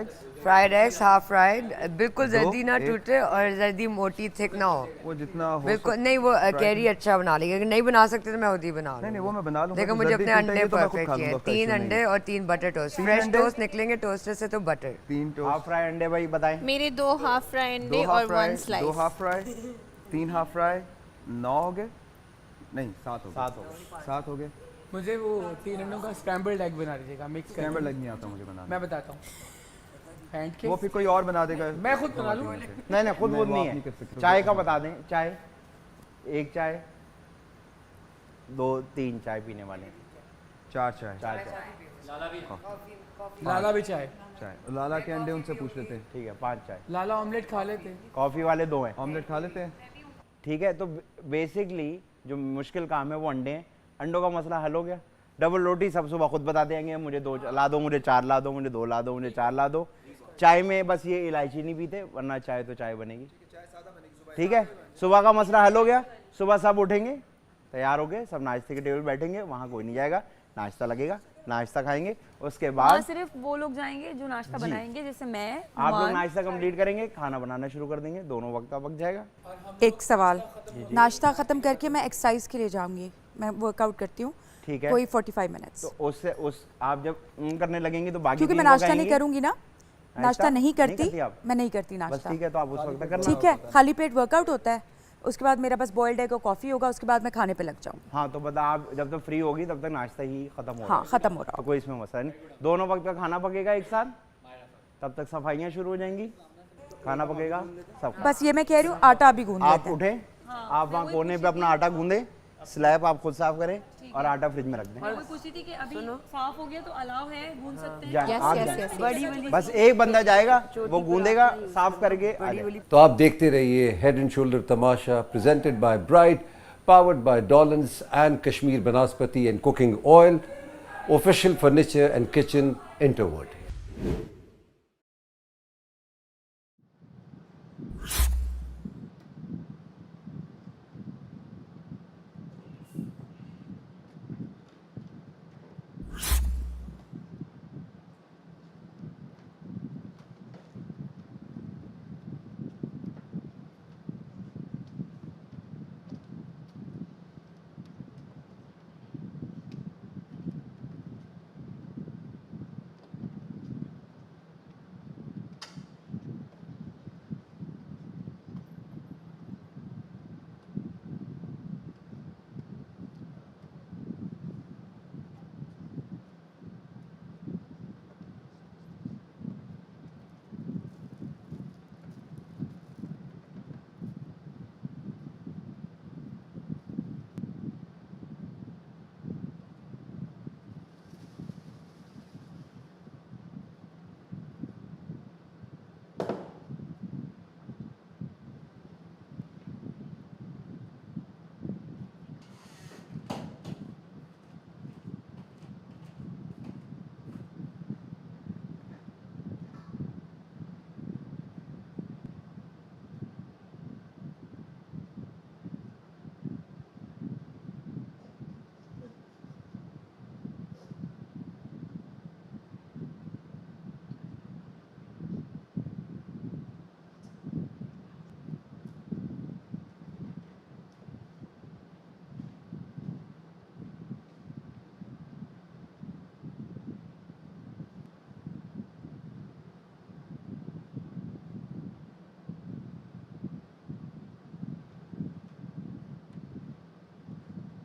एग्स हाफ फ्राइड, बिल्कुल जल्दी ना टूटे और जल्दी मोटी थिक ना हो। वो जितना हो बिल्कुल नहीं, वो कैरी अच्छा बना लेगी। अगर नहीं बना सकते तो मैं खुद ही बना लूंगी। नहीं वो मैं बना लूंगा। देखो मुझे अपने अंडे परफेक्ट चाहिए, 3 अंडे और 3 बटर टोस्ट। फ्रेश टोस्ट निकलेंगे टोस्टर से तो बटर। 3 टोस्ट। हाफ फ्राई अंडे भाई बताएं। मेरे 2 हाफ फ्राई अंडे और 1 slice. 2 half fry, 3 half fry, 9 हो गए, नहीं 7 हो गए। 7 हो गए। मुझे वो 3 अंडों का स्क्रैम्बल्ड एग बना दीजिएगा, मिक्स स्क्रैम्बल्ड एग नहीं आता मुझे बनाना। मैं बताता हूँ, वो फिर कोई और बना देगा। मैं खुद बना लूँ। नहीं खुद वो नहीं है। चाय का बता दें, चाय 1 चाय, 2-3 चाय पीने वाले, 4 चाय। लाला भी चाय। लाला के अंडे उनसे पूछ लेते हैं। ठीक है, 5 चाय। लाला ऑमलेट खा लेते हैं। कॉफी वाले 2 हैं। ऑमलेट खा लेते हैं। ठीक है, तो बेसिकली जो मुश्किल काम है वो अंडे हैं। अंडों का मसला हल हो गया। डबल रोटी सब सुबह खुद बता देंगे, मुझे 2 ला दो, मुझे 4 ला दो, मुझे 2 ला दो, मुझे 4 ला दो। चाय में बस ये इलायची नहीं पीते, वरना चाय तो चाय बनेगी। ठीक है, सुबह का मसला हल हो गया। सुबह सब उठेंगे, तैयार हो गए, सब नाश्ते के टेबल बैठेंगे, वहाँ कोई नहीं जाएगा, नाश्ता लगेगा, नाश्ता खाएंगे। उसके बाद सिर्फ वो लोग जाएंगे जो नाश्ता बनाएंगे, जैसे मैं। आप लोग नाश्ता कंप्लीट करेंगे, खाना बनाना शुरू कर देंगे, दोनों वक्त का वक्त जाएगा। एक सवाल, नाश्ता खत्म करके मैं एक्सरसाइज के लिए जाऊंगी, मैं वर्कआउट करती हूँ। ठीक है, कोई 45 मिनट्स। तो उससे आप जब करने लगेंगे तो बाकी क्योंकि मैं नाश्ता नहीं करूंगी ना, नाश्ता नहीं करती मैं नहीं करती नाश्ता। ठीक है, तो आप उस वक्त करना। ठीक है, खाली पेट वर्कआउट होता है, उसके बाद मेरा बस बॉइल्ड एग और कॉफी होगा, उसके बाद मैं खाने पे लग जाऊँ। हाँ, तो बता, आप जब तक फ्री होगी तब तक नाश्ता ही खत्म हो रहा है। हाँ, खत्म हो रहा तो कोई इसमें मसला नहीं, दोनों वक्त का खाना पकेगा एक साथ, तब तक सफाइयाँ शुरू हो जाएंगी, खाना पकेगा सब। बस ये मैं कह रही हूँ, आटा भी गूंद आप उठे, आप वहाँ कोने पे अपना आटा गूंदे, स्लैब आप खुद साफ करें और आटा फ्रिज में रख दें। मैं पूछी थी कि अभी साफ हो गया तो अलाव है, गूंद सकते हैं। बस एक बंदा जाएगा, वो गूंदेगा, साफ करके। तो आप देखते रहिए head and shoulder Tamasha, presented by Bright, powered by Dawlance and Kashmir Banaspati and cooking oil, official furniture and kitchen Interworld.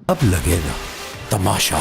अब लगेगा तमाशा।